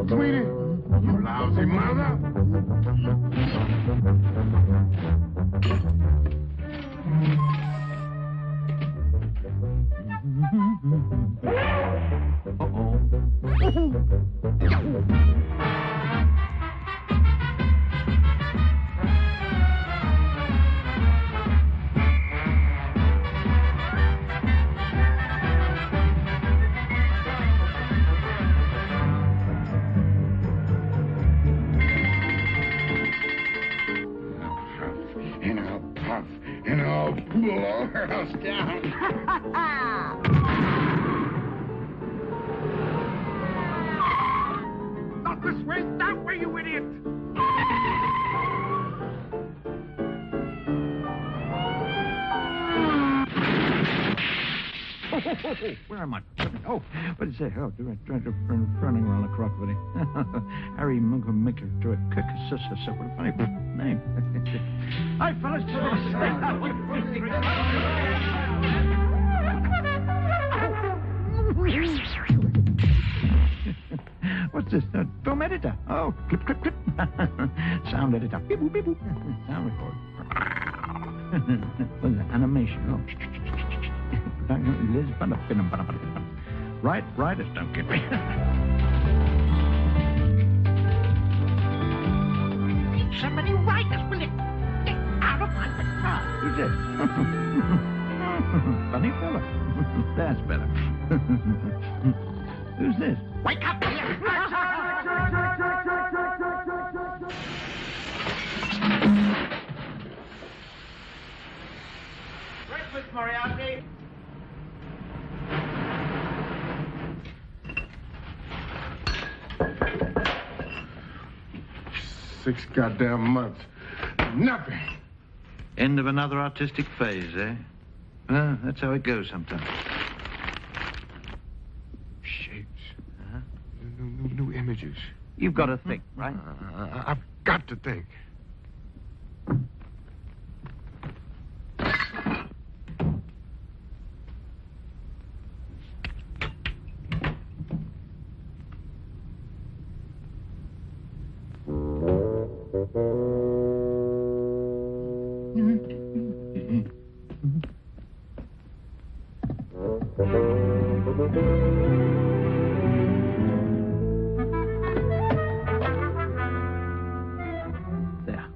Sweetie, you lousy mother. And I'll blow her house down. Not this way, that way, you idiot! Where am I? Oh, what did it say? Oh, running around the clock, buddy. Harry Munker to a cook. What a funny name. Hi, fellas. What's this? Film editor. Oh, clip. Sound editor. Beep, boop, beep, boop. Sound recorder. What's that? Animation. Oh. Writers don't get me. Somebody write us, will you? Get out of my car. Who's this? Funny fella. That's better. Who's this? Wake up, here. Breakfast, Moriarty. 6 goddamn months. Nothing. End of another artistic phase, eh? Well, that's how it goes sometimes. Shapes. New images. You've got to think, right? I've got to think. There.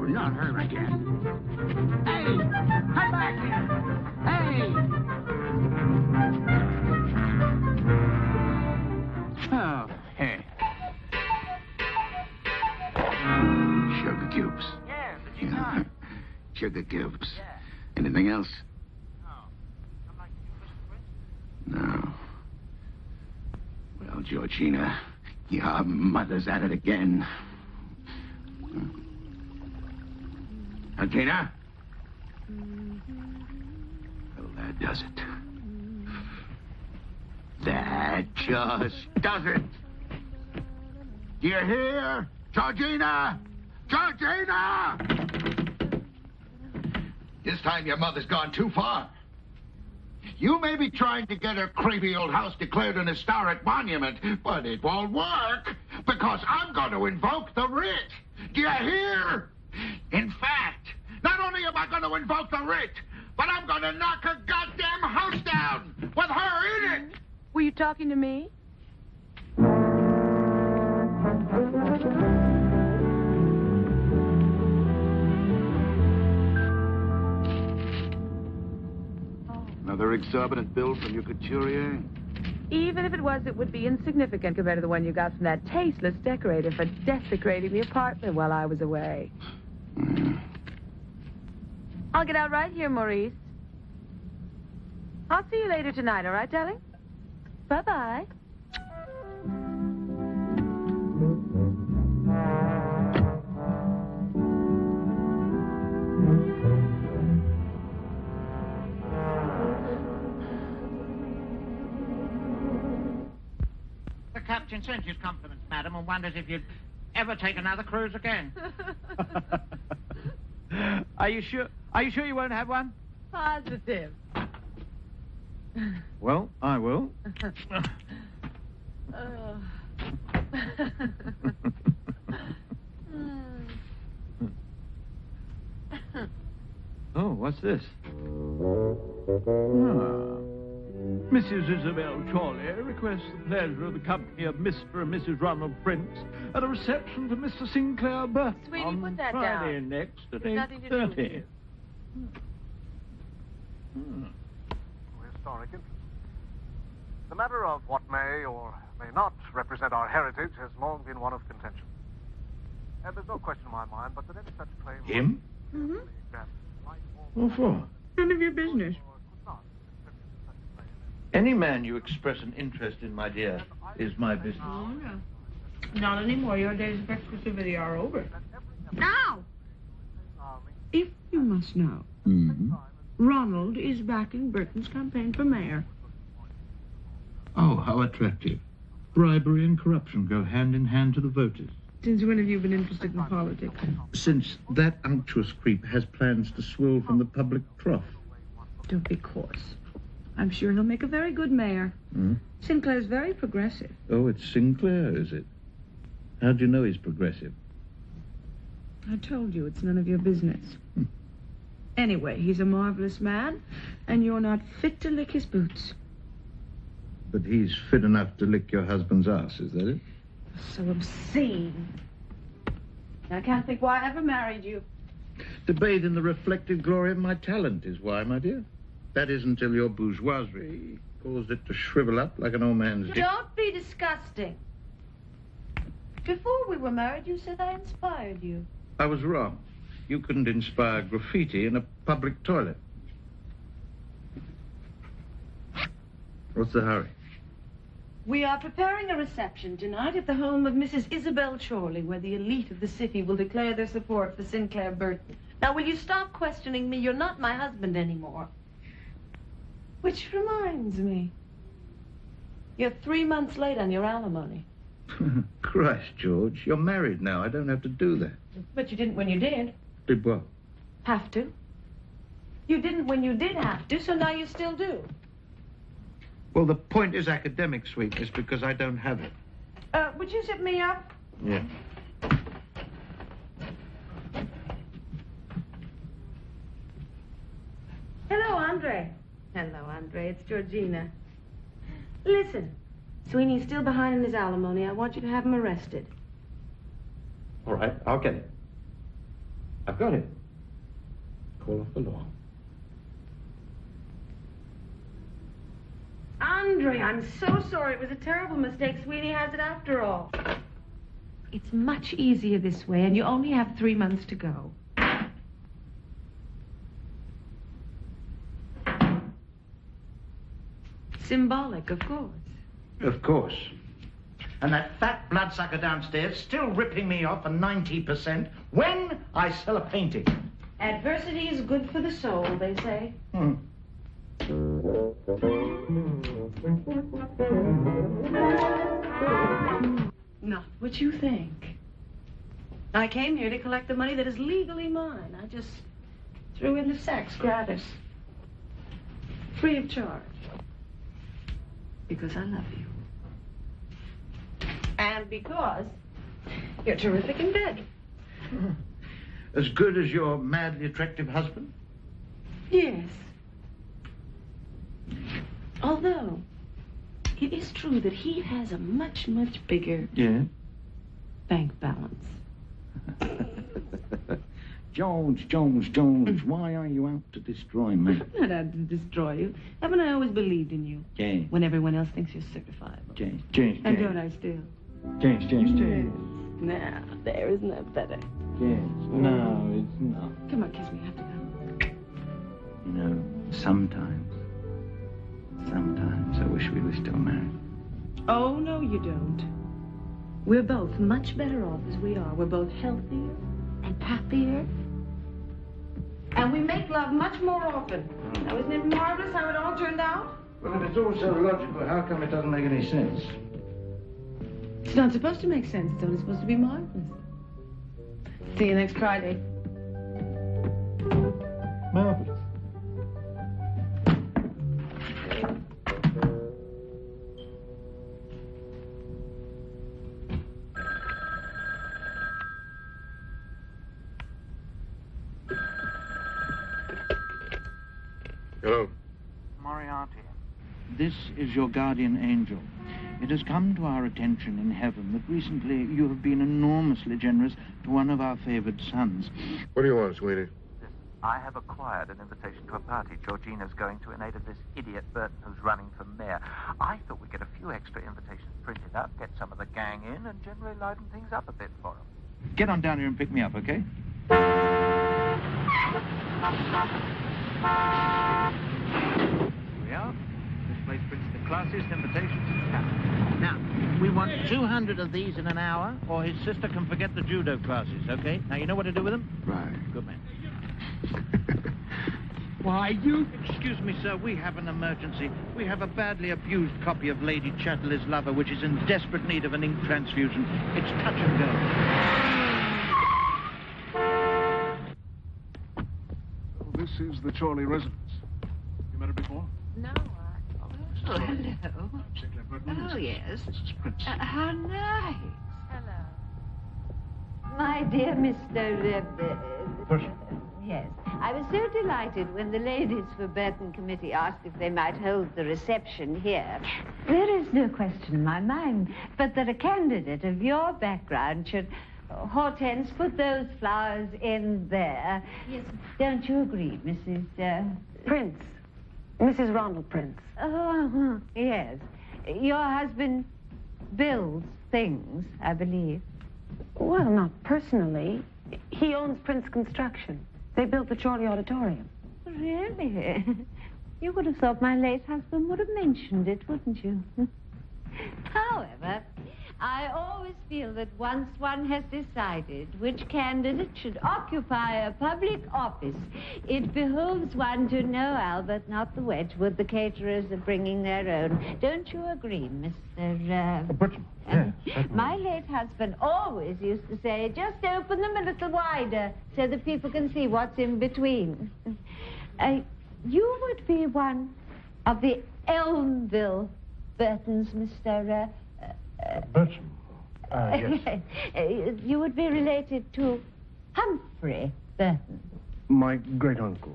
Not her again. Hey! Come back here! Hey! Oh, hey. Sugar cubes. Yeah, but you got. Sugar cubes. Yeah. Anything else? No. I'm like you, Mr. Prince. No. Well, Georgina, your mother's at it again. Georgina? Well, that does it. That just does it. Do you hear? Georgina! Georgina! This time your mother's gone too far. You may be trying to get her creepy old house declared an historic monument, but it won't work because I'm going to invoke the writ. Do you hear? In fact, not only am I going to invoke the writ, but I'm going to knock her goddamn house down with her in it. Were you talking to me? Another exorbitant bill from your couturier? Even if it was, it would be insignificant compared to the one you got from that tasteless decorator for desecrating the apartment while I was away. I'll get out right here, Maurice. I'll see you later tonight, all right, darling? Bye-bye. The captain sends his compliments, madam, and wonders if you'd ever take another cruise again. Are you sure? Are you sure you won't have one? Positive. Well, I will. Oh, what's this? Mrs. Isabel Chorley requests the pleasure of the company of Mr. and Mrs. Ronald Prince at a reception for Mr. Sinclair Burton Sweetie, on put that Friday down. next at It's nothing to do with 8:30. Historic interest. The matter of what may or may not represent our heritage has long been one of contention. And there's no question in my mind but that any such claim... Him? Mm-hmm. What for? None of your business. Any man you express an interest in, my dear, is my business. Oh, no. Not anymore. Your days of exclusivity are over. Now, if you must know, Mm-hmm. Ronald is backing Burton's campaign for mayor. Oh, how attractive. Bribery and corruption go hand in hand to the voters. Since when have you been interested in politics? Since that unctuous creep has plans to swill from the public trough. Don't be coarse. I'm sure he'll make a very good mayor. Hmm? Sinclair's very progressive. Oh, it's Sinclair, is it? How do you know he's progressive? I told you, it's none of your business. Anyway, he's a marvelous man, and you're not fit to lick his boots. But he's fit enough to lick your husband's ass, is that it? So obscene. I can't think why I ever married you. To bathe in the reflected glory of my talent is why, my dear. That is until your bourgeoisie caused it to shrivel up like an old man's dick. Don't be disgusting. Before we were married, you said I inspired you. I was wrong. You couldn't inspire graffiti in a public toilet. What's the hurry? We are preparing a reception tonight at the home of Mrs. Isabel Chorley, where the elite of the city will declare their support for Sinclair Burton. Now, will you stop questioning me? You're not my husband anymore. Which reminds me, you're 3 months late on your alimony. Christ, George, you're married now. I don't have to do that. But you didn't when you did. Did what? Have to. You didn't when you did have to, so now you still do. Well, the point is academic sweetness because I don't have it. Would you zip me up? Yeah. Hello, Andre. Hello, Andre. It's Georgina. Listen, Sweeney's still behind in his alimony. I want you to have him arrested. All right, I'll get it. I've got it. Call off the law. Andre, I'm so sorry. It was a terrible mistake. Sweeney has it after all. It's much easier this way, and you only have 3 months to go. Symbolic, of course. Of course. And that fat bloodsucker downstairs still ripping me off for 90% when I sell a painting. Adversity is good for the soul, they say. Not what you think. I came here to collect the money that is legally mine. I just threw in the sacks gratis. Free of charge. Because I love you. And because you're terrific in bed. As good as your madly attractive husband? Yes. Although, it is true that he has a much, much bigger Yeah. bank balance. Jones, why are you out to destroy me? I'm not out to destroy you. Haven't I always believed in you? James. When everyone else thinks you're certifiable. James. And don't I still? James. Now, there, isn't that better? James. No, it's not. Come on, kiss me. I have to go. You know, sometimes I wish we were still married. Oh, no, you don't. We're both much better off as we are. We're both healthier and happier. And we make love much more often. Now, isn't it marvelous how it all turned out? Well, if it's all so logical, how come it doesn't make any sense? It's not supposed to make sense. It's only supposed to be marvelous. See you next Friday. Marvelous. Hello. Moriarty. This is your guardian angel. It has come to our attention in heaven that recently you have been enormously generous to one of our favored sons. What do you want, Sweeney? I have acquired an invitation to a party Georgina's going to in aid of this idiot Burton who's running for mayor. I thought we'd get a few extra invitations printed up, get some of the gang in, and generally liven things up a bit for them. Get on down here and pick me up, okay? Here we are. This place prints the classiest invitations in town. Now, we want 200 of these in an hour, or his sister can forget the judo classes, okay? Now, you know what to do with them? Right. Good man. Why, you... Excuse me, sir, we have an emergency. We have a badly abused copy of Lady Chatterley's Lover, which is in desperate need of an ink transfusion. It's touch and go. This is the Chorley residence. You met her before? No, Oh, hello. Sinclair Burton. Oh, yes. Mrs. Prince. How nice. Hello. My dear Mr. Burton. Yes. I was so delighted when the ladies for Burton Committee asked if they might hold the reception here. There is no question in my mind but that a candidate of your background should... Hortense, put those flowers in there. Yes. Don't you agree, Mrs. Prince. Mrs. Ronald Prince. Oh, yes. Your husband builds things, I believe. Well, not personally. He owns Prince Construction. They built the Chorley Auditorium. Really? You would have thought my late husband would have mentioned it, wouldn't you? However, I always feel that once one has decided which candidate should occupy a public office, it behooves one to know Albert, not the Wedgwood. The caterers are bringing their own. Don't you agree, Mr. Burton. Yes, My late husband always used to say, just open them a little wider so that people can see what's in between. You would be one of the Elmville Burtons, Mr. Burton. Yes. You would be related to Humphrey Burton. My great-uncle.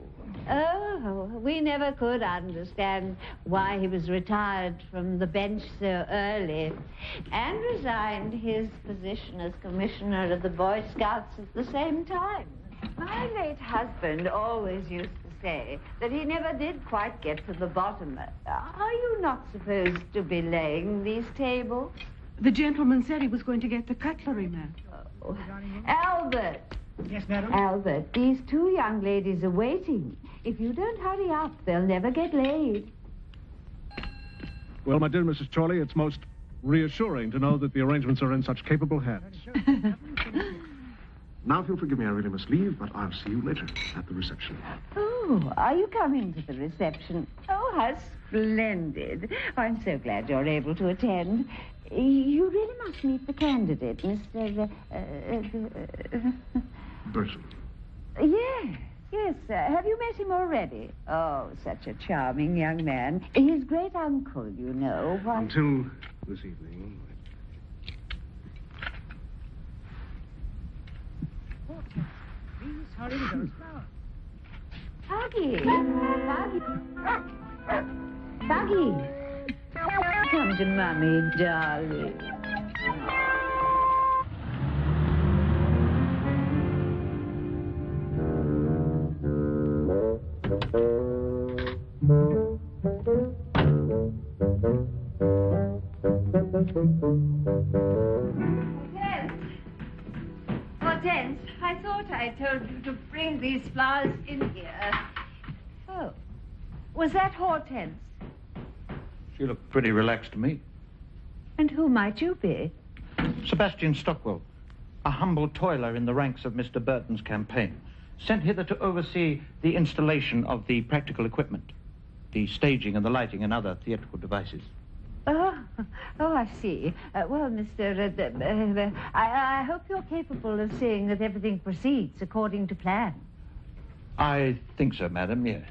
Oh, we never could understand why he was retired from the bench so early and resigned his position as commissioner of the Boy Scouts at the same time. My late husband always used to say that he never did quite get to the bottom. Are you not supposed to be laying these tables? The gentleman said he was going to get the cutlery, ma'am. Oh. Albert. Yes, madam? Albert, these two young ladies are waiting. If you don't hurry up, they'll never get laid. Well, my dear Mrs. Chorley, it's most reassuring to know that the arrangements are in such capable hands. Now, if you'll forgive me, I really must leave, but I'll see you later at the reception. Oh, are you coming to the reception? Oh, how splendid. Oh, I'm so glad you're able to attend. You really must meet the candidate, Mr. Burton. Yes. Have you met him already? Oh, such a charming young man. His great uncle, you know. Why... Until this evening. Please hurry with those flowers. Buggy. Come to Mummy, darling. Hortense, I thought I told you to bring these flowers in here. Oh, was that Hortense? She looked pretty relaxed to me. And who might you be? Sebastian Stockwell, a humble toiler in the ranks of Mr. Burton's campaign, sent hither to oversee the installation of the practical equipment, the staging and the lighting and other theatrical devices. Oh, I see. Well, Mr. I hope you're capable of seeing that everything proceeds according to plan. I think so, madam, yes.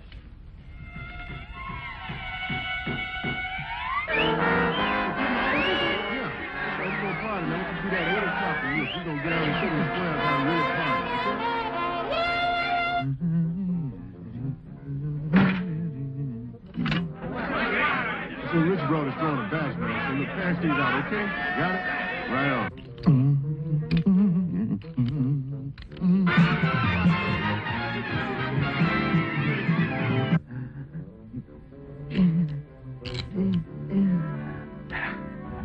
We're gonna get out and sit in the square and have a real party. So Rich brought us throwing a bass, man. So look, pass these out, okay? Got it? Right on.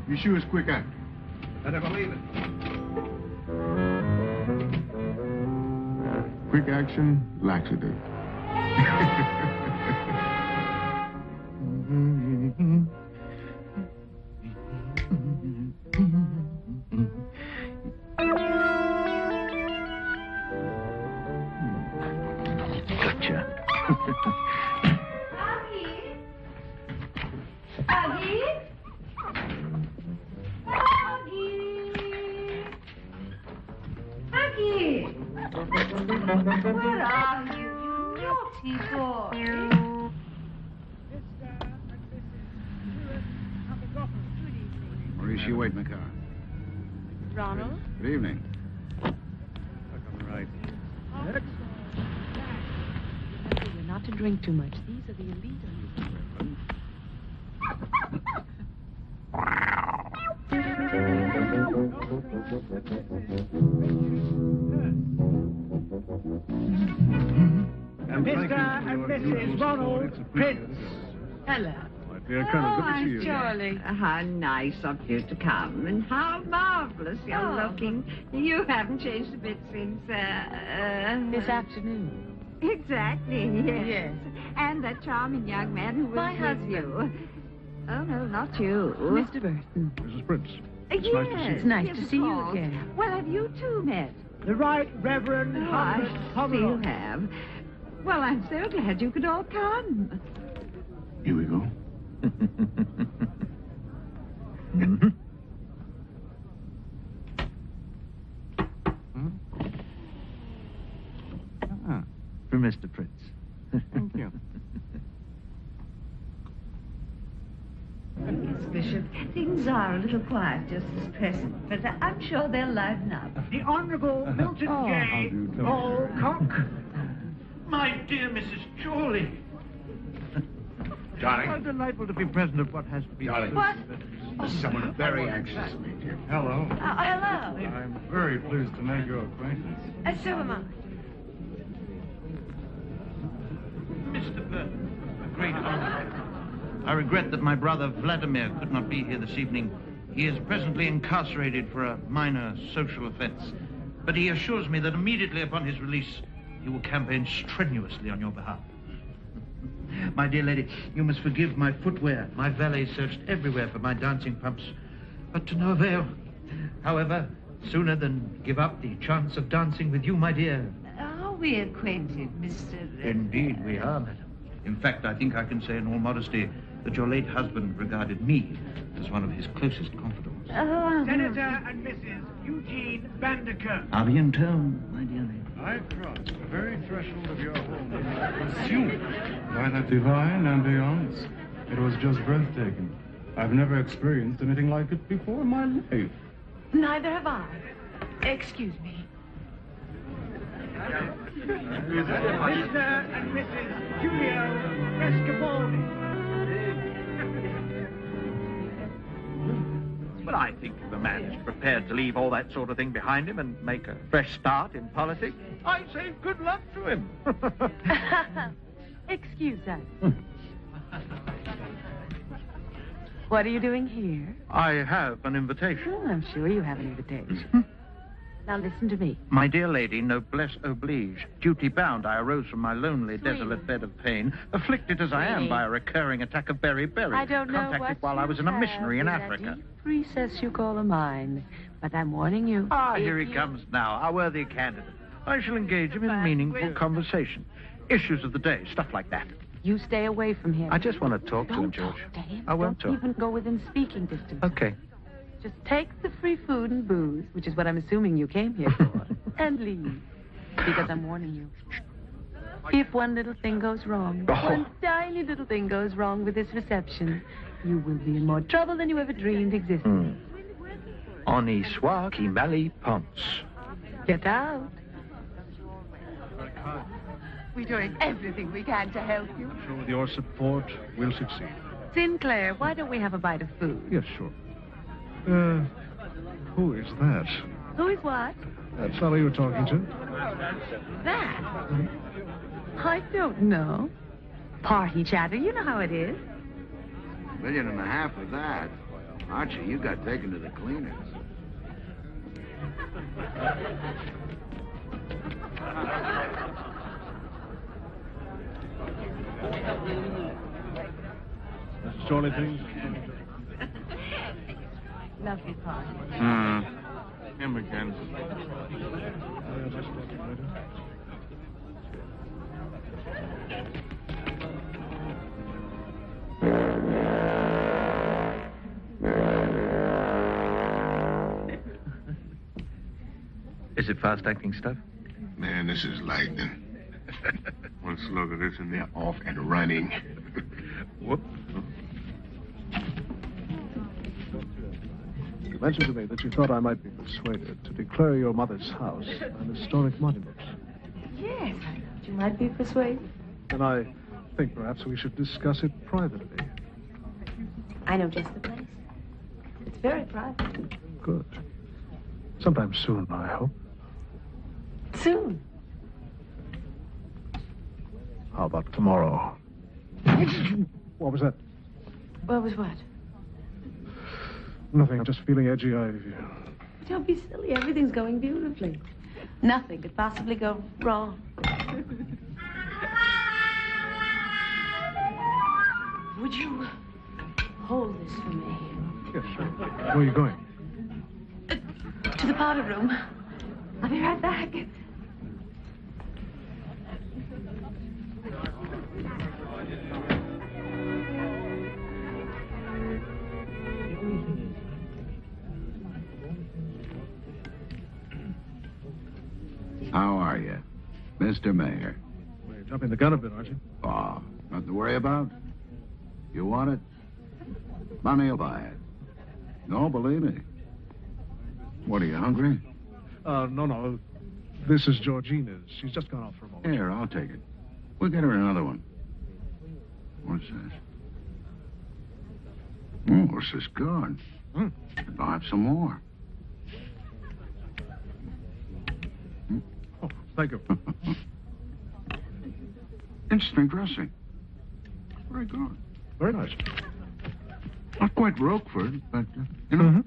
You sure it's quick act? Better believe it. Quick action, laxative. Gotcha. Aggie? Where are you, you naughty boy? Maurice, you wait in the car. Ronald? Good evening. Right. You're not to drink too much. These are the elite. Mr. and Mrs. Ronald Prince. Hello. My dear Colonel, good to see you. Charlie. How nice of you to come, and how marvelous you're looking. You haven't changed a bit since, This afternoon. Exactly, yes. Yes. And that charming young man who was My with husband. you. Oh, no, not you. Mr. Burton. Mrs. Prince. Yes, nice to see you. It's nice yes, to of see you course. again. Well, have you two met? The Right Reverend Oh, I see you have. Well, I'm so glad you could all come. Here we go. For Mr. Prince. Thank you. Yes, Bishop. Things are a little quiet just as present, but I'm sure they'll liven up. The Honourable Milton J. Alcock. My dear Mrs. Chorley. Johnny. How delightful to be present at what has to be. Johnny. What? Someone very anxious to meet you. Hello. Hello. I'm very pleased to make your acquaintance. So am I. Mr. Burton, a great honor. I regret that my brother Vladimir could not be here this evening. He is presently incarcerated for a minor social offense. But he assures me that immediately upon his release, he will campaign strenuously on your behalf. My dear lady, you must forgive my footwear. My valet searched everywhere for my dancing pumps, but to no avail. However, sooner than give up the chance of dancing with you, my dear. Are we acquainted, Mr. Indeed, we are, madam. In fact, I think I can say in all modesty that your late husband regarded me as one of his closest confidants. Senator and Mrs. Eugene Vanderkirk. A bientôt, my dear lady. I crossed the very threshold of your home consumed by that divine ambiance. It was just breathtaking. I've never experienced anything like it before in my life. Neither have I. Excuse me. Mr. and Mrs. Julio Frescobaldi. Well, I think if a man is prepared to leave all that sort of thing behind him and make a fresh start in politics, I say good luck to him. Excuse us. What are you doing here? I have an invitation. Oh, I'm sure you have an invitation. Now listen to me. My dear lady, noblesse oblige. Duty bound, I arose from my lonely, desolate bed of pain, afflicted as I am by a recurring attack of beriberi. I don't know Contacted what while I was in a missionary in that Africa. deep recess you call a mine, but I'm warning you. Here he comes now, our worthy candidate. I shall engage him in meaningful conversation. Issues of the day, stuff like that. You stay away from him. I just want to talk to him, Don't George. talk to him. I won't Don't talk. even go within speaking distance. Okay. Just take the free food and booze, which is what I'm assuming you came here for, and leave. Because I'm warning you. If one little thing goes wrong, one tiny little thing goes wrong with this reception, you will be in more trouble than you ever dreamed existed. On y soit qui mal y pense. Get out. We're doing everything we can to help you. Sure, with your support, we'll succeed. Sinclair, why don't we have a bite of food? Yes, sure. Who is that? Who is what? That fellow you were talking to? That? I don't know. Party chatter, you know how it is. $1.5 million of that. Archie, you got taken to the cleaners. Mrs. Chorley, please. Lovely party. Him again. Is it fast-acting stuff? Man, this is lightning. Let's look at this in They're off and running. Whoop. You mentioned to me that you thought I might be persuaded to declare your mother's house an historic monument. Yes, you might be persuaded. And I think perhaps we should discuss it privately. I know just the place. It's very private. Good. Sometime soon, I hope. Soon. How about tomorrow? What was that? What was what? Nothing. I'm just feeling edgy. Don't be silly. Everything's going beautifully. Nothing could possibly go wrong. Would you hold this for me? Yes, sure. Where are you going? To the powder room. I'll be right back. How are you, Mr. Mayor? Well, you're jumping the gun a bit, aren't you? Oh, nothing to worry about. You want it? Money will buy it. No, believe me. What, are you hungry? No. This is Georgina's. She's just gone out for a moment. Here, I'll take it. We'll get her another one. What's this? Oh, this is good. I'll have some more. Oh, thank you. Instant dressing. Very good. Very nice. Not quite Roquefort, but, you know.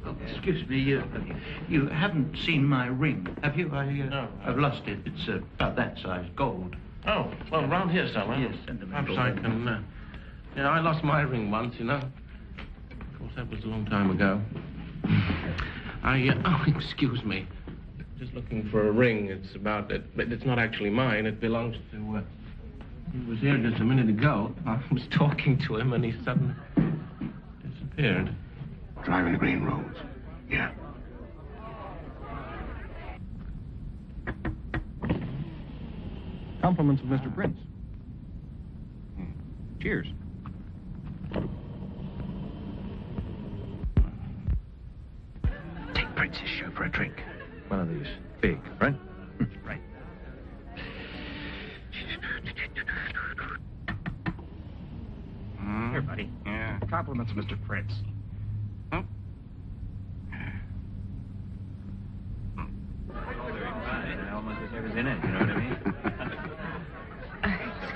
Oh, excuse me, you haven't seen my ring, have you? No. I've lost it. It's about that size, gold. Oh, well, round here somewhere. Yes, sentimental. Perhaps I can, I lost my ring once, you know. Of course, that was a long time ago. Oh, excuse me. Just looking for a ring. It's about it, but it's not actually mine. It belongs to, he was here just a minute ago. I was talking to him, and he suddenly disappeared. Driving the green roads. Yeah. Compliments of Mr. Prince. Cheers. Take Prince's shoe for a drink. One of these. Big, right? Right. Here, buddy. Yeah. Compliments of Mr. Prince. Almost as if it was in it, you know what I mean?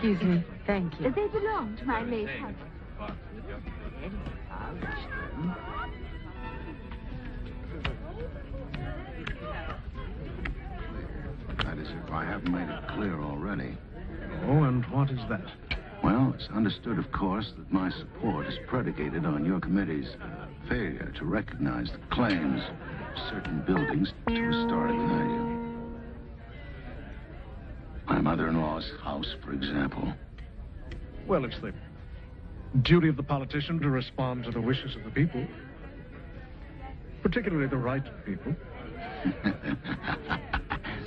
Excuse me. Thank you. They belong to my late husband. That is, if I haven't made it clear already. Oh, and what is that? Well, it's understood, of course, that my support is predicated on your committee's failure to recognize the claims of certain buildings to historic value. My mother-in-law's house, for example. Well, it's the duty of the politician to respond to the wishes of the people. Particularly the right people.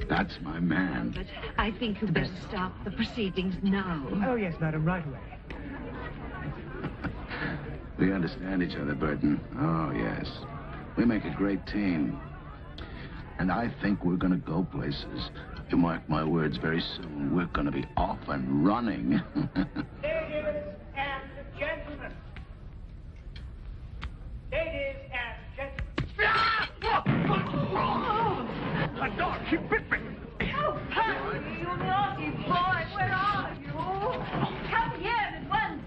That's my man. But I think you'd better stop the proceedings now. Oh, yes, madam, right away. We understand each other, Burton. Oh, yes. We make a great team. And I think we're going to go places. You mark my words, very soon we're going to be off and running. Ladies and gentlemen. Ladies and gentlemen. A dog, she bit me. Oh, Percy, you naughty boy, where are you? Come here at once.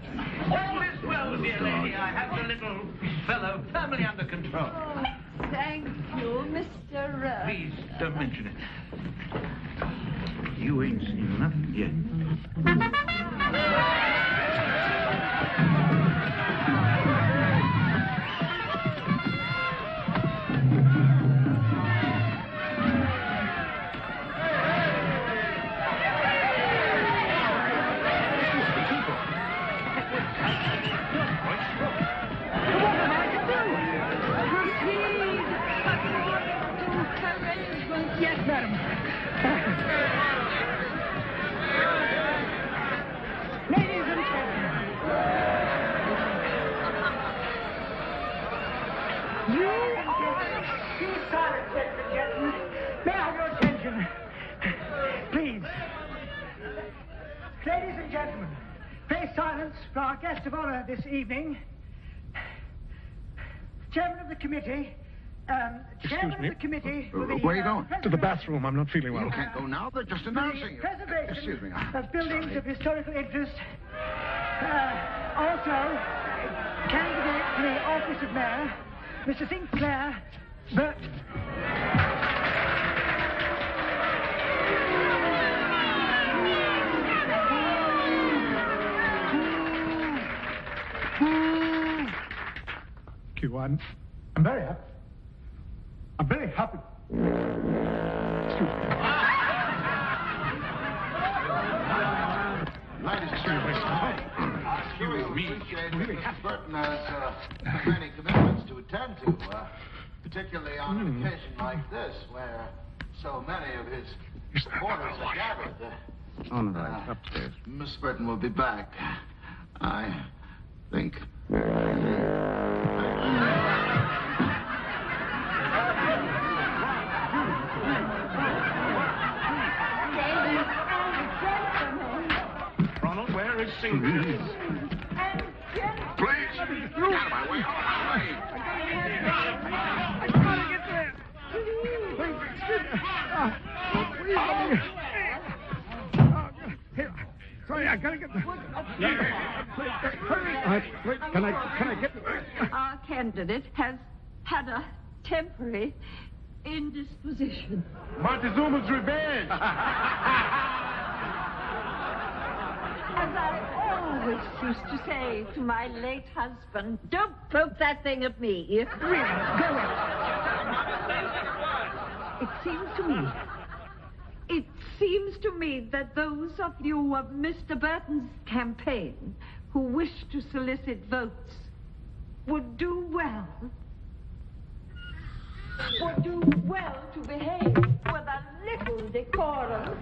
All is well, dear lady. I have the little fellow firmly under control. Oh, thank you, Mr. Please don't mention it. You ain't seen nothing yet. Yes, madam. Ladies and gentlemen. You are... Keep silent, ladies and gentlemen. May I have your attention? Please. Ladies and gentlemen, pray silence for our guest of honor this evening. Chairman of the committee... Excuse me. The committee for the, where are you going? To the bathroom. I'm not feeling well. You can't go now. They're just announcing you. Preservation Excuse me. of buildings of historical interest. Also, candidate for the office of mayor, Mr. Sinclair Burton. Thank you. I'm very happy. I'm very happy. Excuse me. Ladies and gentlemen, excuse me. Mrs. Burton has many commitments to attend to, particularly on an occasion like this, where so many of his supporters are gathered. Oh, no, right. Upstairs. Miss Burton will be back, I think. Ronald, where is Sinclair? Please, get out of my way. I gotta get there. Here. Sorry, I gotta get there. Can I get there? Our candidate has had a temporary indisposition. Montezuma's revenge. As I always used to say to my late husband, don't poke that thing at me. Really, go ahead. It seems to me that those of you of Mr. Burton's campaign who wish to solicit votes would do well to behave with a little decorum.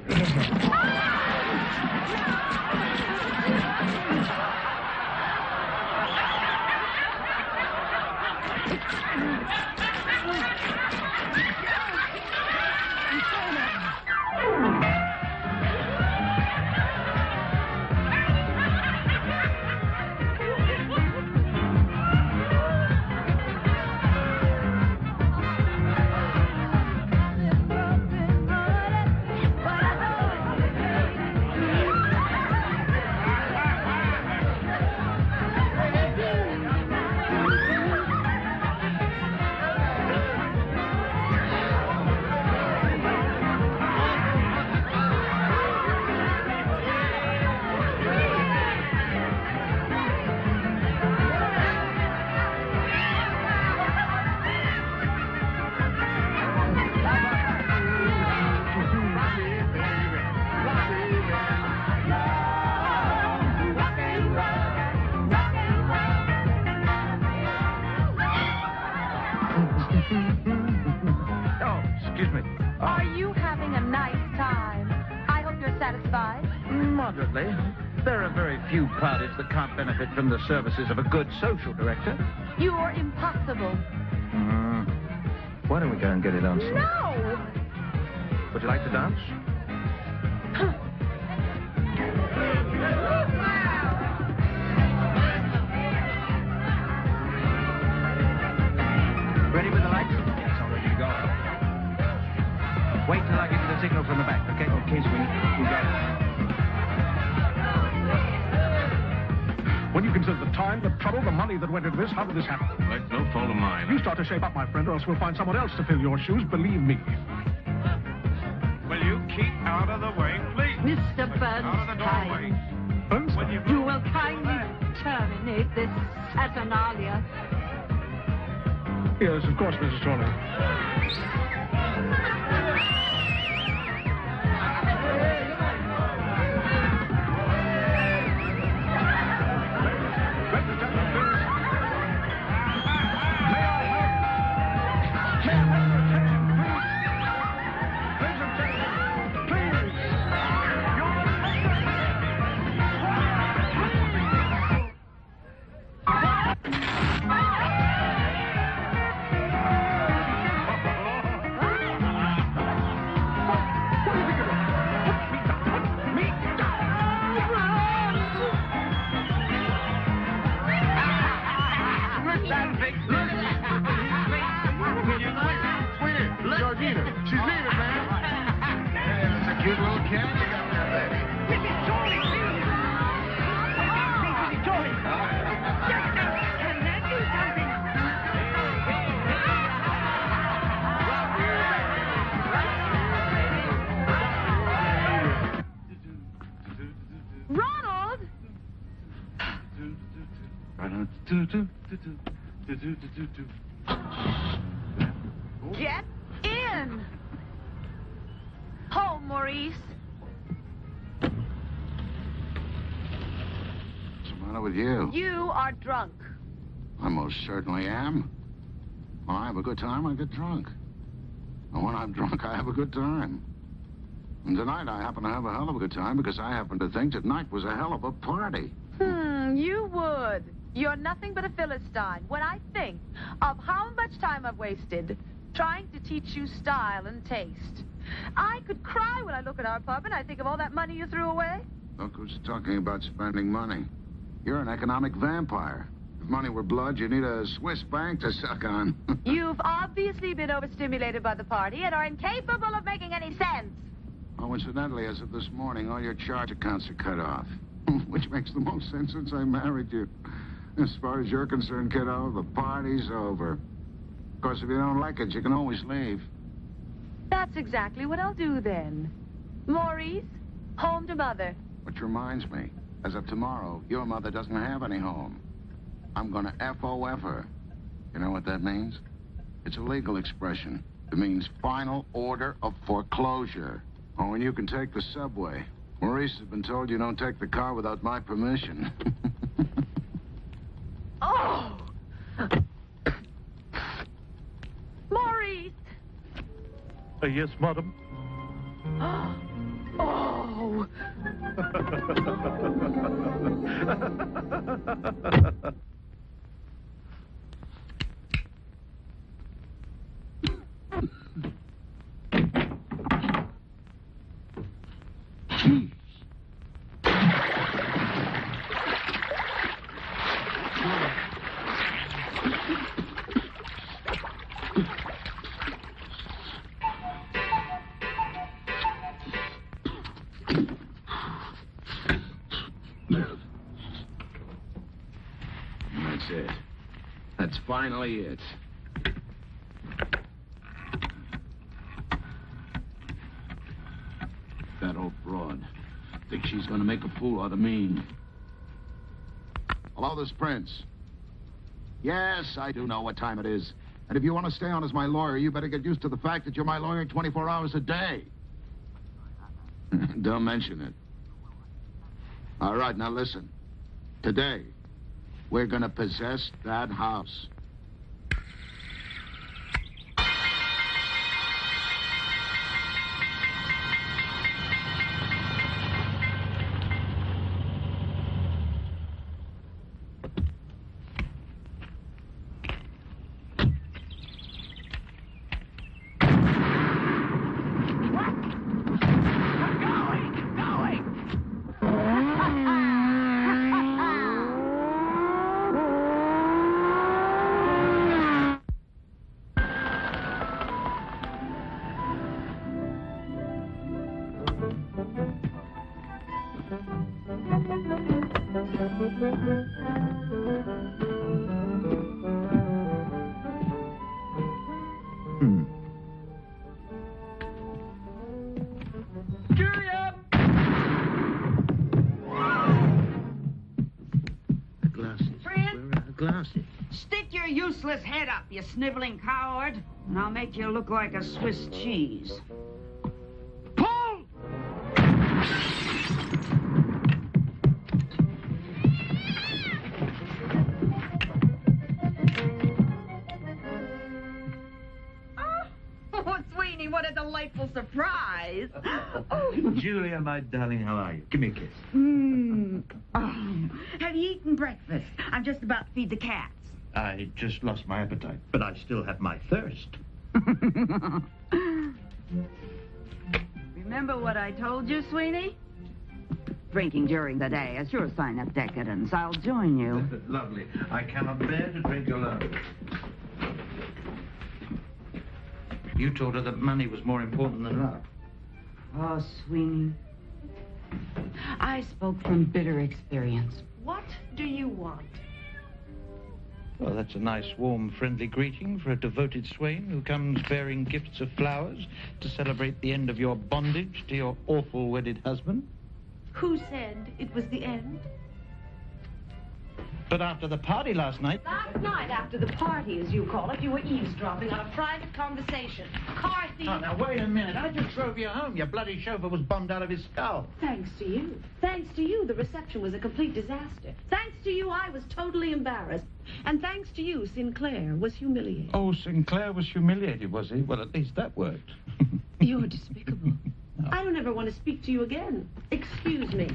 Oh, excuse me. Are you having a nice time? I hope you're satisfied. Moderately. There are very few parties that can't benefit from the services of a good social director. You're impossible. Why don't we go and get it on? No! Would you like to dance? Ready with the lights? Yes, all ready to go. Wait till I give you the signal from the back, okay? Okay, sweetie. You got it. When you consider the time, the trouble, the money that went into this, how did this happen? Well, it's no fault of mine. You start to shape up, my friend, or else we'll find someone else to fill your shoes, believe me. Will you keep out of the way, please? Mr. Out of the doorway. Bernstein, you will kindly terminate this saturnalia. Yes, of course, Mrs. Chorley. Georgina, she's leaving, man. Hey, that's a cute little cat you got there, baby. Mrs. Chorley, please. Mrs. Chorley. Can that do something? Ronald! Get in! Home, Maurice. What's the matter with you? You are drunk. I most certainly am. When I have a good time, I get drunk. And when I'm drunk, I have a good time. And tonight, I happen to have a hell of a good time because I happen to think tonight was a hell of a party. You would. You're nothing but a Philistine. When I think of how much time I've wasted trying to teach you style and taste, I could cry when I look at our pub and I think of all that money you threw away. Look who's talking about spending money. You're an economic vampire. If money were blood, you need a Swiss bank to suck on. You've obviously been overstimulated by the party and are incapable of making any sense. Oh, incidentally, as of this morning, all your charge accounts are cut off. Which makes the most sense since I married you. As far as you're concerned, kiddo, the party's over. Of course, if you don't like it, you can always leave. That's exactly what I'll do then. Maurice, home to Mother. Which reminds me, as of tomorrow, your mother doesn't have any home. I'm gonna FOF her. You know what that means? It's a legal expression. It means final order of foreclosure. Oh, and you can take the subway. Maurice has been told you don't take the car without my permission. Oh! Maurice! Yes, madam. Oh! That's it. That's finally it. That old broad. Think she's gonna make a fool out of me. Hello, this Prince. Yes, I do know what time it is. And if you want to stay on as my lawyer, you better get used to the fact that you're my lawyer 24 hours a day. Don't mention it. All right, now listen. Today, we're gonna possess that house. useless head up, you sniveling coward, and I'll make you look like a Swiss cheese. Pull! Oh, Sweeney, what a delightful surprise. Julia, my darling, how are you? Give me a kiss. Have you eaten breakfast? I'm just about to feed the cats. I just lost my appetite, but I still have my thirst. Remember what I told you, Sweeney? Drinking during the day is sure sign of decadence. I'll join you. Lovely. I cannot bear to drink alone. You told her that money was more important than love. Oh, Sweeney. I spoke from bitter experience. What do you want? Well, that's a nice, warm, friendly greeting for a devoted swain who comes bearing gifts of flowers to celebrate the end of your bondage to your awful wedded husband. Who said it was the end? But after the party last night... Last night, after the party, as you call it, you were eavesdropping on a private conversation. Car thief... Oh, now, wait a minute. I just drove you home. Your bloody chauffeur was bombed out of his skull. Thanks to you. Thanks to you, the reception was a complete disaster. Thanks to you, I was totally embarrassed. And thanks to you, Sinclair was humiliated. Oh, Sinclair was humiliated, was he? Well, at least that worked. You're despicable. I don't ever want to speak to you again. Excuse me.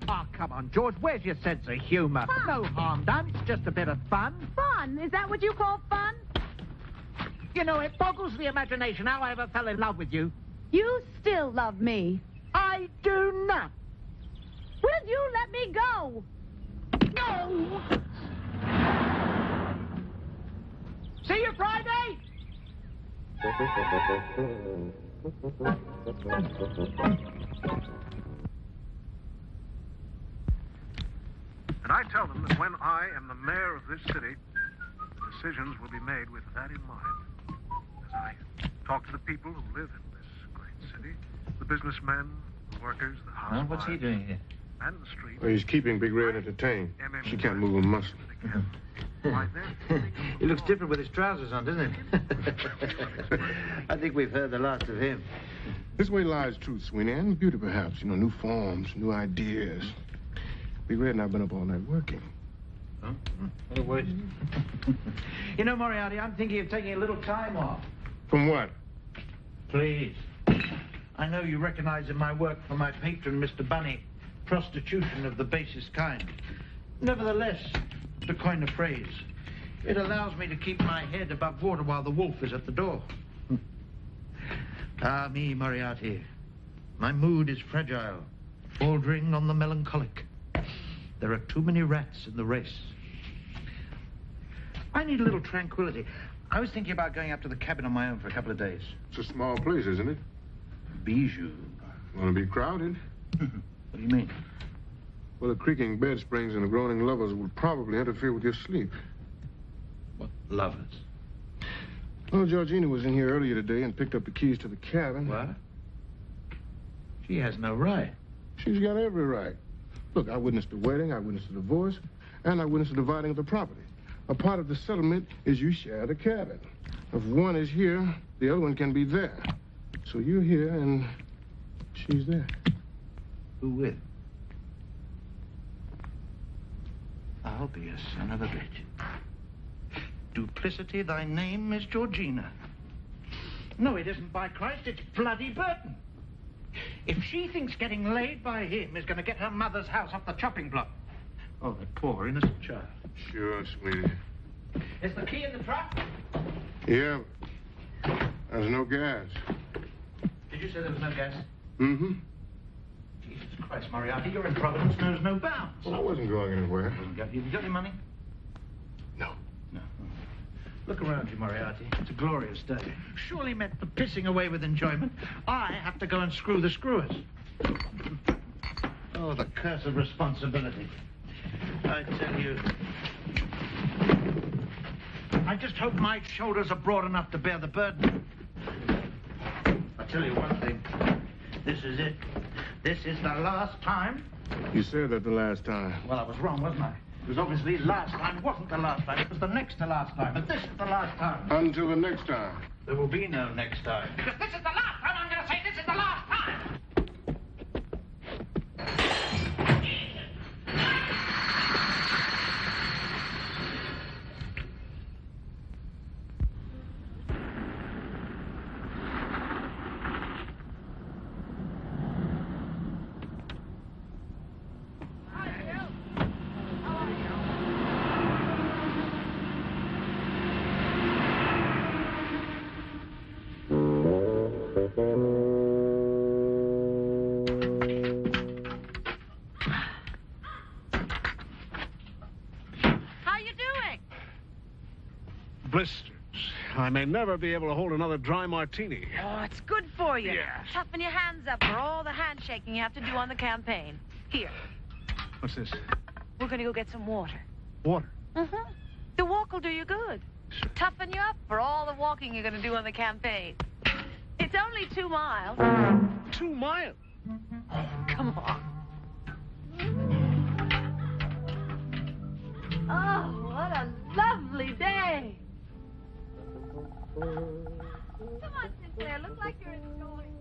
Oh, come on, George. Where's your sense of humor? Fun. No harm done. It's just a bit of fun. Fun? Is that what you call fun? You know, it boggles the imagination how I ever fell in love with you. You still love me. I do not. Will you let me go? No! See you Friday! And I tell them that when I am the mayor of this city, decisions will be made with that in mind. As I talk to the people who live in this great city, the businessmen, the workers, the housewives... What's he doing here? And the street... Well, he's keeping Big Red entertained. She can't move a muscle. He looks different with his trousers on, doesn't he? I think we've heard the last of him. This way lies truth, Sweeney, and beauty, perhaps. You know, new forms, new ideas. Big Red and I've been up all night working. Huh? What a waste. You know, Moriarty, I'm thinking of taking a little time off. From what? Please. I know you recognize in my work for my patron, Mr. Bunny, prostitution of the basest kind. Nevertheless, to coin a phrase, it allows me to keep my head above water while the wolf is at the door. Ah, me, Moriarty. My mood is fragile, bordering on the melancholic. There are too many rats in the race. I need a little tranquility. I was thinking about going up to the cabin on my own for a couple of days. It's a small place, isn't it? Bijou. Want to be crowded? What do you mean? Well, the creaking bed springs and the groaning lovers would probably interfere with your sleep. What lovers? Well, Georgina was in here earlier today and picked up the keys to the cabin. What? She has no right. She's got every right. Look, I witnessed the wedding, I witnessed the divorce, and I witnessed the dividing of the property. A part of the settlement is you share the cabin. If one is here, the other one can be there. So you're here and she's there. Who with? I'll be a son of a bitch. Duplicity, thy name is Georgina. No, it isn't, by Christ, it's bloody Burton. If she thinks getting laid by him is going to get her mother's house off the chopping block. Oh, that poor innocent child. Sure, sweetie. Is the key in the truck? Yeah. There's no gas. Did you say there was no gas? Mm-hmm. Jesus Christ, Moriarty, your improvidence knows no bounds. Well, I wasn't going anywhere. Have you got any money? No. No. Look around you, Moriarty. It's a glorious day. Surely meant for pissing away with enjoyment. I have to go and screw the screwers. Oh, the curse of responsibility. I tell you... I just hope my shoulders are broad enough to bear the burden. I tell you one thing. This is it. This is the last time. You said that the last time. Well, I was wrong, wasn't I? It was obviously last time. It wasn't the last time. It was the next to last time. But this is the last time. Until the next time. There will be no next time. Because this is the last time I'm going to say this is the last time. How you doing? Blisters. I may never be able to hold another dry martini. Oh, it's good for you. Yes. Toughen your hands up for all the handshaking you have to do on the campaign. Here, What's this? we're going to go get some water. Water. Mm-hmm. The walk will do you good. Toughen you up for all the walking you're going to do on the campaign. It's only 2 miles. 2 miles? Come on. Oh, what a lovely day. Come on, Sinclair. Look like you're enjoying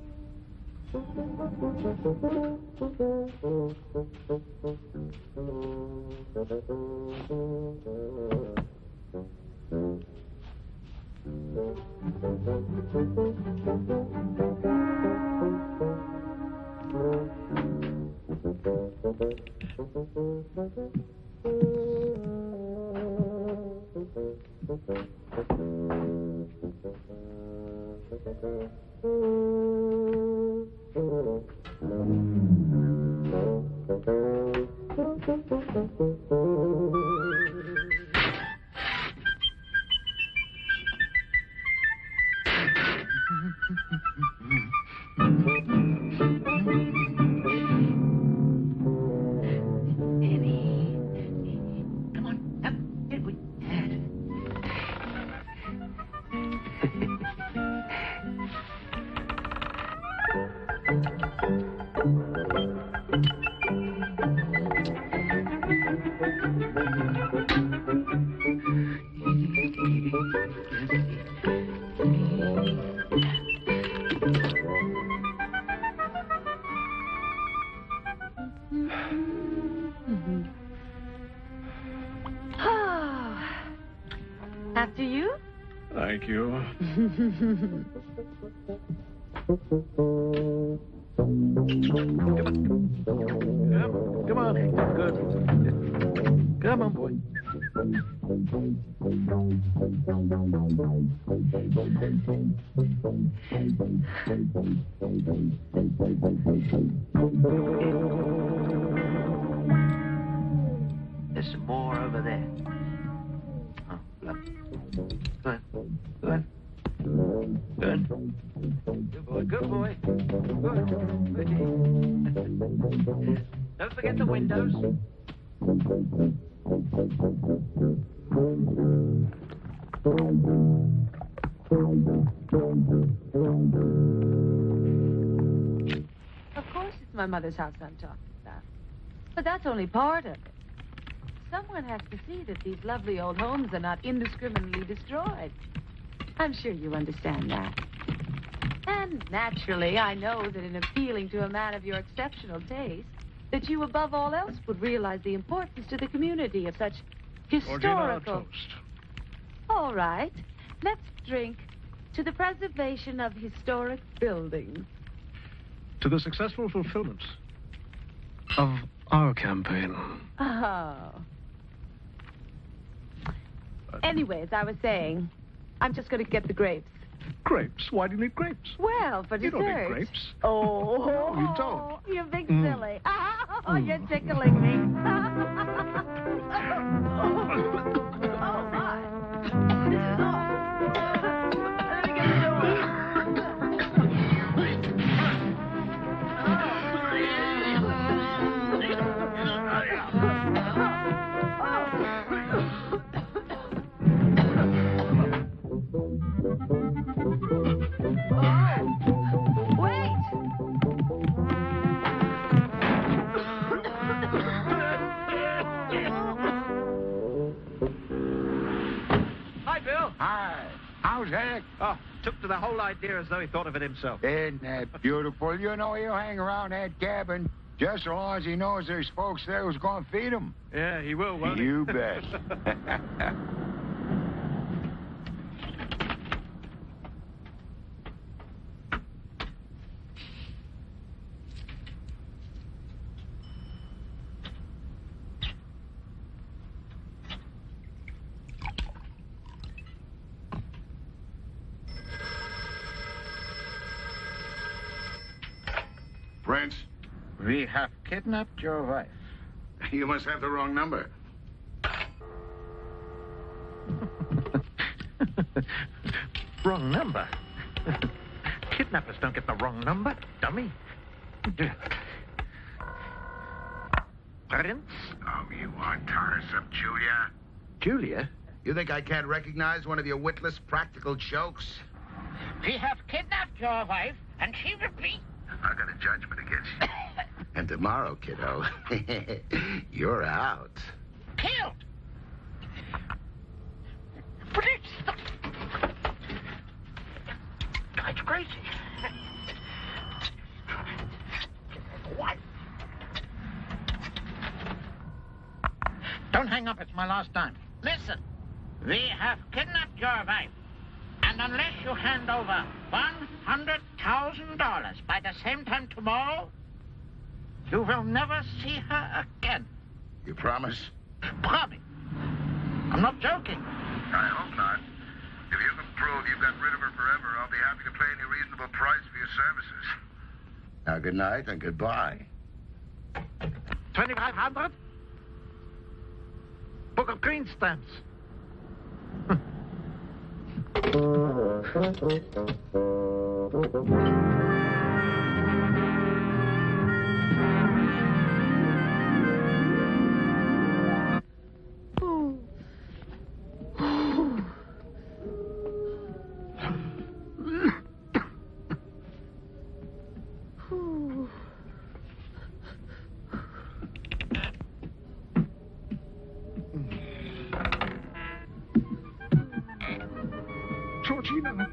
After you? Thank you. Come on, Hank. Good. Come on, boy. There's some more over there. Oh, lovely. Good. Good. Good. Good boy, good boy. Good. Don't forget the windows. Of course it's my mother's house I'm talking about. But that's only part of it. Someone has to see that these lovely old homes are not indiscriminately destroyed. I'm sure you understand that. And naturally, I know that in appealing to a man of your exceptional taste, that you above all else would realize the importance to the community of such Georgina, historical... toast. All right. Let's drink to the preservation of historic buildings. To the successful fulfillment of our campaign. Oh. Anyways, I was saying, I'm just going to get the grapes. Grapes? Why do you need grapes? Well, for You dessert. don't need grapes. Oh. No, you don't. You big Mm. silly. Oh, you're tickling me. Oh, my. Let me get the How's that? Oh, took to the whole idea as though he thought of it himself. Isn't that beautiful? You know, he'll hang around that cabin just so long as he knows there's folks there who's going to feed him. Yeah, he will, won't he? You bet. Prince, We have kidnapped your wife. you must have the wrong number. Wrong number? Kidnappers don't get the wrong number, dummy. Prince? Oh, you are tiresome, Julia. Julia? You think I can't recognize one of your witless practical jokes? We have kidnapped your wife, and she will be... I got a judgment against you. And tomorrow, kiddo, you're out. Killed! Please stop! Guy's crazy. What? Don't hang up, it's my last time. Listen, we have kidnapped your wife. And unless you hand over $100,000 by the same time tomorrow, you will never see her again. You promise? Promise. I'm not joking. I hope not. If you can prove you've got rid of her forever, I'll be happy to pay any reasonable price for your services. Now, good night and goodbye. 2,500? Book of green stamps. Georgina.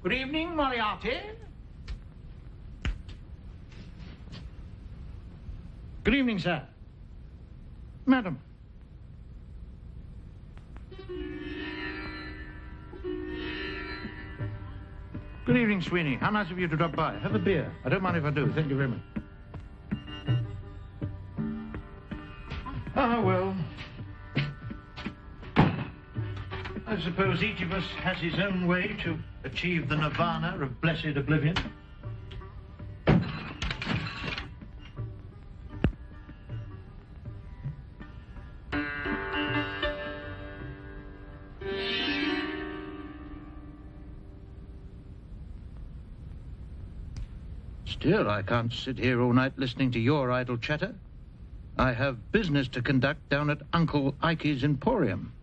Good evening, Moriarty. Good evening, sir. Madam. Good evening, Sweeney. How nice of you to drop by. Have a beer. I don't mind if I do. Thank you very much. Ah, well. I suppose each of us has his own way to achieve the nirvana of blessed oblivion. Still, I can't sit here all night listening to your idle chatter. I have business to conduct down at Uncle Ikey's Emporium.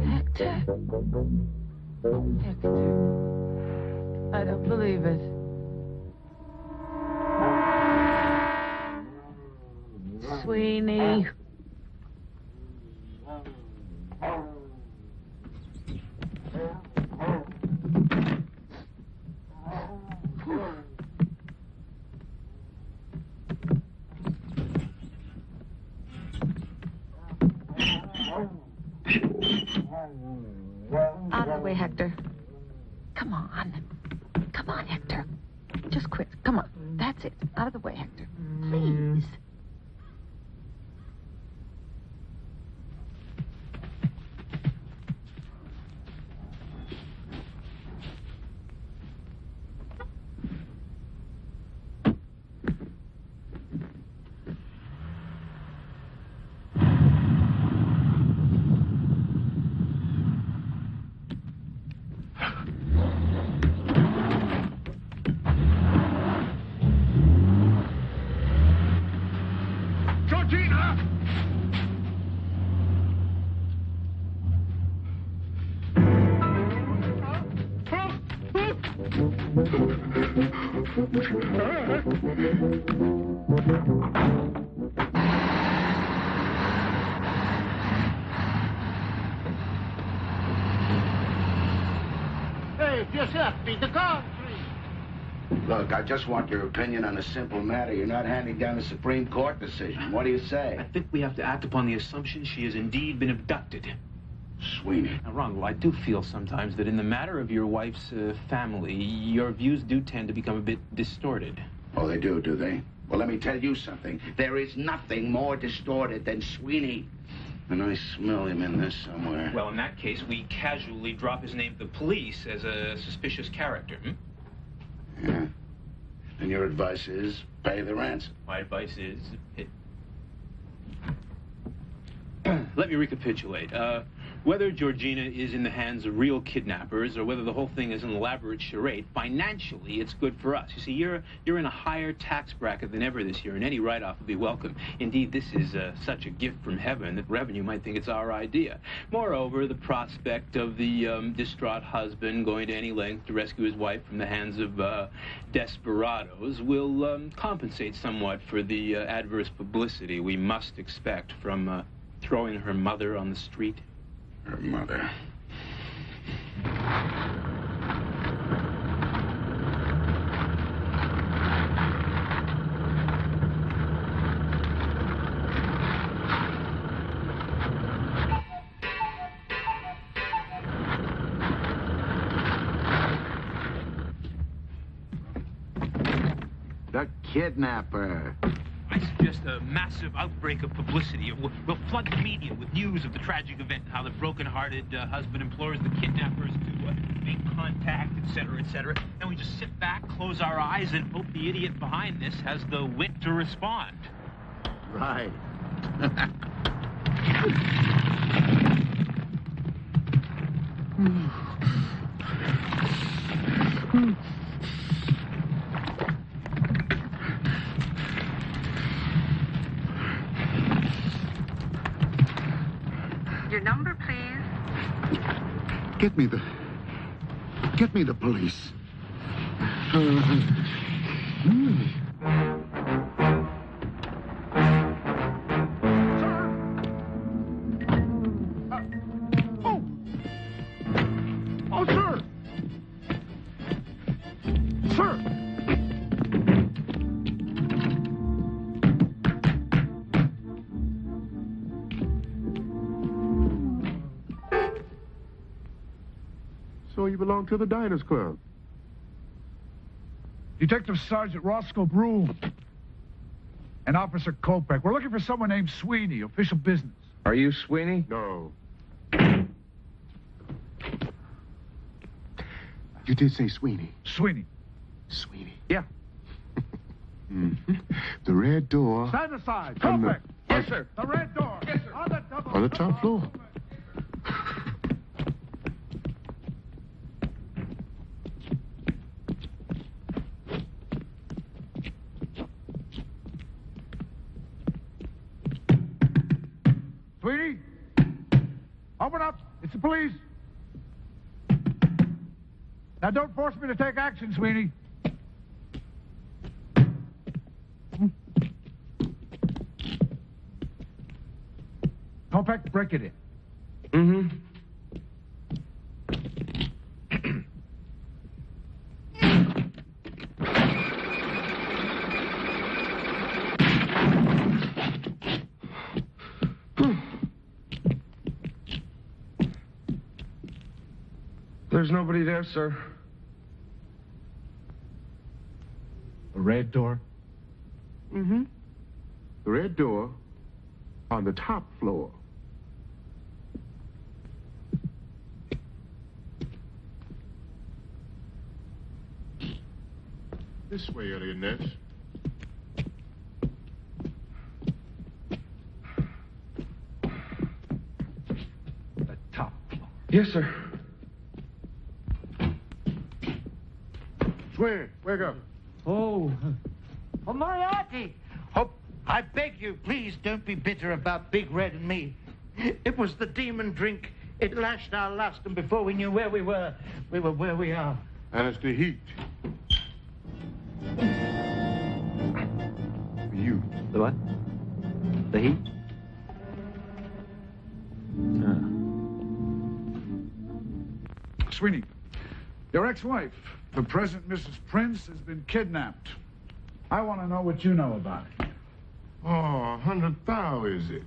Hector, I don't believe it. Sweeney. Out of the way, Hector. Come on. Come on, Hector. Just quick. Come on. That's it. Out of the way, Hector. Please. Hey, it's yourself. Beat the guard. Look, I just want your opinion on a simple matter. You're not handing down a Supreme Court decision. What do you say? I think we have to act upon the assumption she has indeed been abducted. Sweeney. Now, Ronald, I do feel sometimes that in the matter of your wife's family, your views do tend to become a bit distorted. Oh, they do they? Well, let me tell you something. There is nothing more distorted than Sweeney. And I smell him in this somewhere. Well, in that case, we casually drop his name to the police as a suspicious character, Yeah. And your advice is pay the ransom. My advice is... Let me recapitulate. Whether Georgina is in the hands of real kidnappers or whether the whole thing is an elaborate charade, financially, it's good for us. You see, you're in a higher tax bracket than ever this year, and any write-off will be welcome. Indeed, this is such a gift from heaven that revenue might think it's our idea. Moreover, the prospect of the distraught husband going to any length to rescue his wife from the hands of desperados will compensate somewhat for the adverse publicity we must expect from throwing her mother on the street. Her mother. The kidnapper. I suggest a massive outbreak of publicity. We'll flood the media with news of the tragic event, how the broken-hearted husband implores the kidnappers to make contact, etc., etc. And we just sit back, close our eyes, and hope the idiot behind this has the wit to respond. Right. Your number, please. Get me the police. Oh, sir! Sir! So you belong to the Diners Club? Detective Sergeant Roscoe Broom and Officer Kopech. We're looking for someone named Sweeney, official business. Are you Sweeney? No. You did say Sweeney. Sweeney. Sweeney. Yeah. The red door. Stand aside. On the- Kopech. Yes, sir. The red door. Yes, sir. On the double. On the top floor. Sweeney? Open up. It's the police. Now, don't force me to take action, Sweeney. Kopech, break it in. Mm-hmm. There's nobody there, sir. The red door? Mm-hmm. The red door on the top floor. This way, Elliot Ness. The top floor. Yes, sir. Sweeney, wake up. Oh, Moriarty! Oh, I beg you, please don't be bitter about Big Red and me. It was the demon drink. It lashed our lust, and before we knew where we were where we are. And it's the heat. You. The what? The heat? Sweeney, your ex-wife, the present Mrs. Prince, has been kidnapped. I want to know what you know about it. Oh, 100 thou, is it?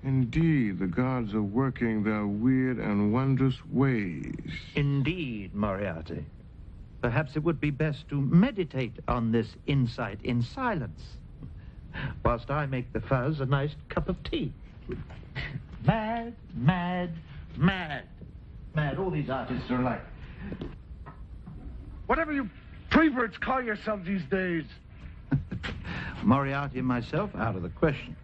Indeed, the gods are working their weird and wondrous ways. Indeed, Moriarty. Perhaps it would be best to meditate on this insight in silence, whilst I make the fuzz a nice cup of tea. Mad, mad, mad. Mad, all these artists are alike. Whatever you preverts call yourselves these days. Moriarty and myself, out of the question.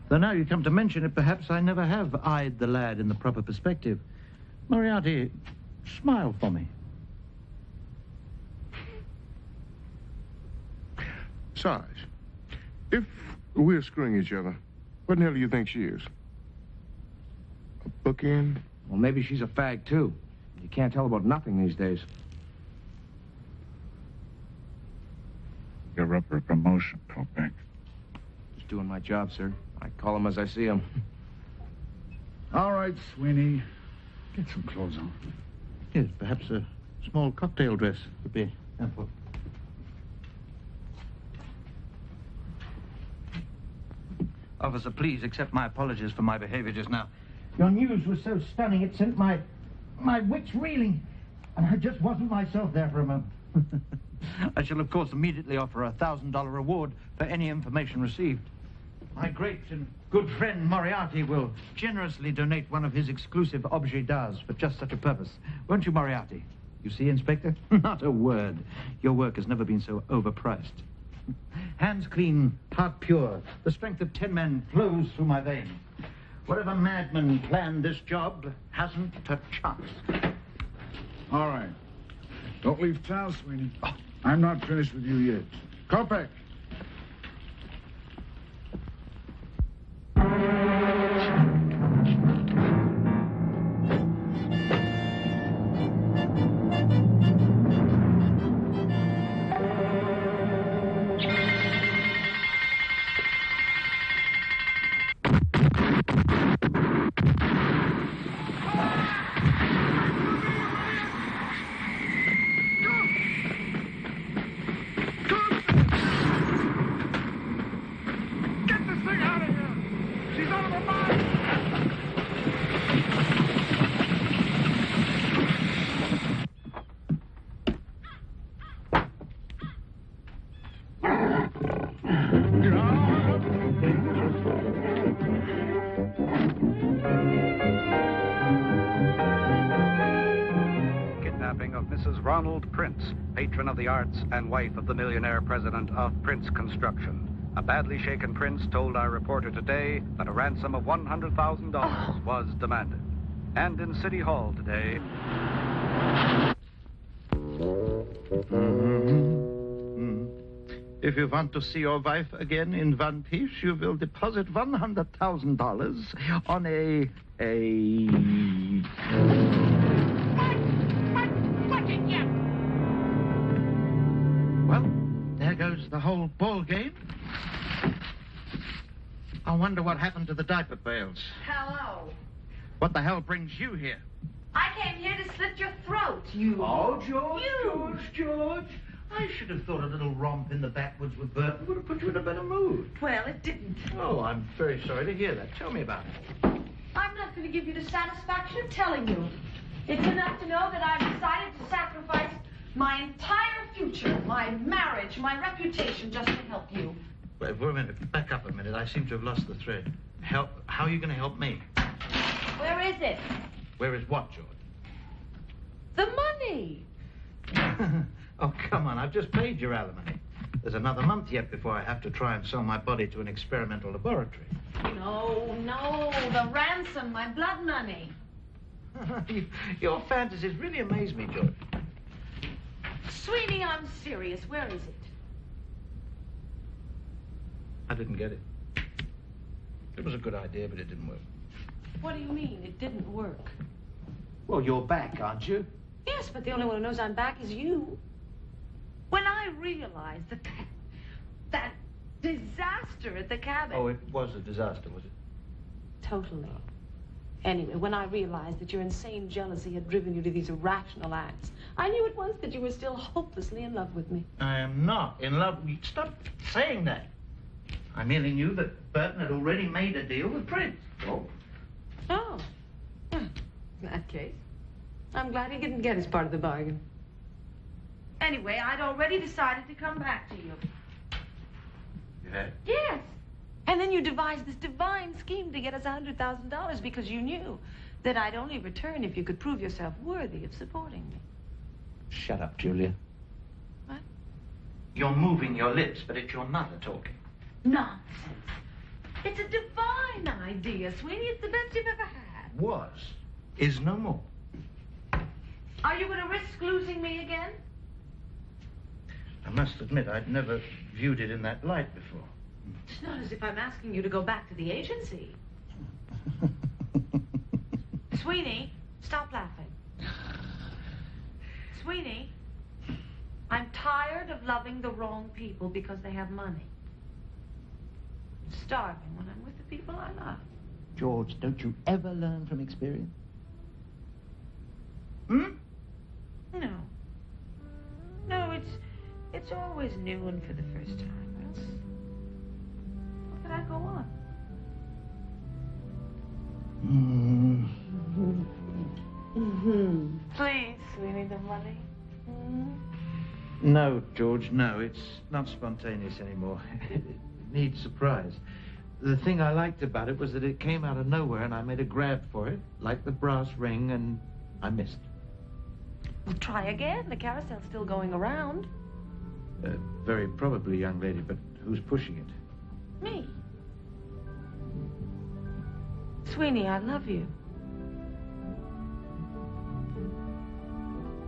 Though now you come to mention it, perhaps I never have eyed the lad in the proper perspective. Moriarty, smile for me. Sarge, if we're screwing each other, what in the hell do you think she is? A bookend? Well, maybe she's a fag, too. You can't tell about nothing these days. You're up for a promotion, Kopech. Just doing my job, sir. I call them as I see them. All right, Sweeney. Get some clothes on. Yes, perhaps a small cocktail dress would be helpful. Officer, please accept my apologies for my behavior just now. Your news was so stunning, it sent my wits reeling. And I just wasn't myself there for a moment. I shall, of course, immediately offer a $1,000 reward for any information received. My great and good friend Moriarty will generously donate one of his exclusive objets d'art for just such a purpose. Won't you, Moriarty? You see, Inspector? Not a word. Your work has never been so overpriced. Hands clean, heart pure. The strength of 10 men flows through my veins. Whatever madman planned this job hasn't a chance. All right. Don't leave town, Sweeney. I'm not finished with you yet. Kopech. Ronald Prince, patron of the arts and wife of the millionaire president of Prince Construction. A badly shaken Prince told our reporter today that a ransom of $100,000 was demanded. And in City Hall today... If you want to see your wife again in one piece, you will deposit $100,000 on a... Well, there goes the whole ball game. I wonder what happened to the diaper pails. Hello. What the hell brings you here? I came here to slit your throat, you... Oh, George. I should have thought a little romp in the backwoods with Burton would have put you in a better mood. Well, it didn't. Oh, I'm very sorry to hear that. Tell me about it. I'm not going to give you the satisfaction of telling you. It's enough to know that I've decided to sacrifice my entire future, my marriage, my reputation, just to help you. Wait a minute. Back up a minute. I seem to have lost the thread. How are you going to help me? Where is it? Where is what, George? The money. Oh, come on. I've just paid your alimony. There's another month yet before I have to try and sell my body to an experimental laboratory. No, the ransom, my blood money. Your fantasies really amaze me, George. Sweeney, I'm serious. Where is it? I didn't get it. It was a good idea, but it didn't work. What do you mean, it didn't work? Well, you're back, aren't you? Yes, but the only one who knows I'm back is you. When I realized that disaster at the cabin... Oh, it was a disaster, was it? Totally. Anyway, when I realized that your insane jealousy had driven you to these irrational acts, I knew at once that you were still hopelessly in love with me. I am not in love. Stop saying that. I merely knew that Burton had already made a deal with Prince. Oh. Oh. In that case, I'm glad he didn't get his part of the bargain. Anyway, I'd already decided to come back to you. You had? Yes. And then you devised this divine scheme to get us $100,000 because you knew that I'd only return if you could prove yourself worthy of supporting me. Shut up, Julia. What? You're moving your lips, but it's your mother talking. Nonsense. It's a divine idea, Sweeney. It's the best you've ever had. Was. Is no more. Are you going to risk losing me again? I must admit, I'd never viewed it in that light before. It's not as if I'm asking you to go back to the agency. Sweeney, stop laughing. Sweeney, I'm tired of loving the wrong people because they have money. I'm starving when I'm with the people I love. George, don't you ever learn from experience? Hmm? No. No, it's always new and for the first time. Else, how could I go on? Please, Sweeney, the money. No, George, no. It's not spontaneous anymore. It needs surprise. The thing I liked about it was that it came out of nowhere and I made a grab for it, like the brass ring, and I missed. Well, try again. The carousel's still going around. Very probably, young lady, but who's pushing it? Me. Sweeney, I love you.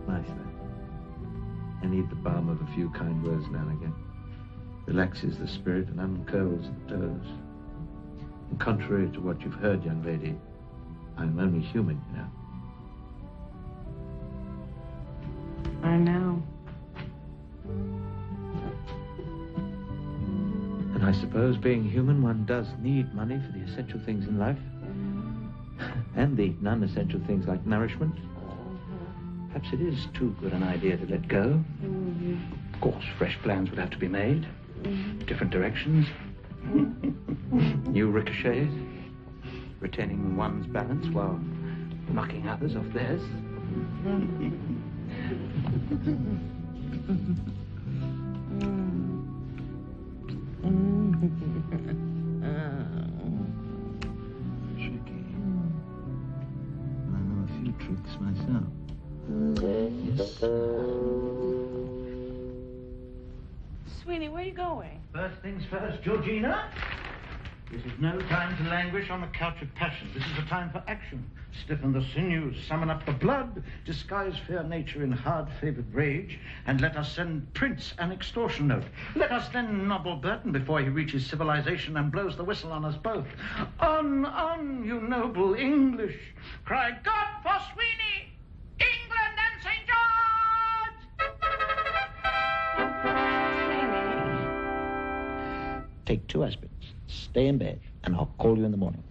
Nice, then. I need the balm of a few kind words now and again. Relaxes the spirit and uncurls the toes. And contrary to what you've heard, young lady, I'm only human, you know. I know. And I suppose, being human, one does need money for the essential things in life. And the non-essential things like nourishment. Perhaps it is too good an idea to let go. Of course, fresh plans would have to be made. Different directions. New ricochets. Retaining one's balance while knocking others off theirs. Tricky. I know a few tricks myself. Yes. Sweeney, where are you going? First things first, Georgina. This is no time to languish on the couch of passion. This is a time for action. Stiffen the sinews, summon up the blood, disguise fair nature in hard-favored rage, and let us send Prince an extortion note. Let us then nobble Burton before he reaches civilization and blows the whistle on us both. On, you noble English. Cry, God for Sweeney, England and St. George! Take 2 aspirins. Stay in bed, and I'll call you in the morning.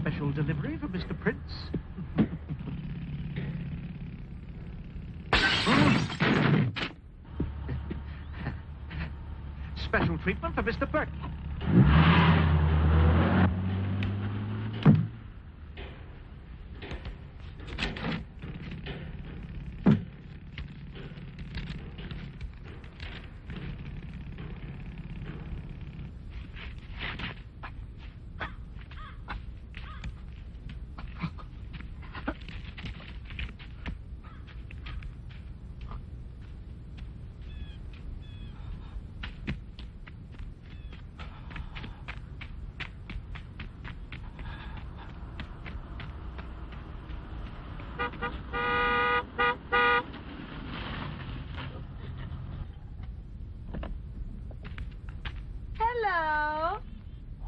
Special delivery for Mr. Prince. Special treatment for Mr. Burton.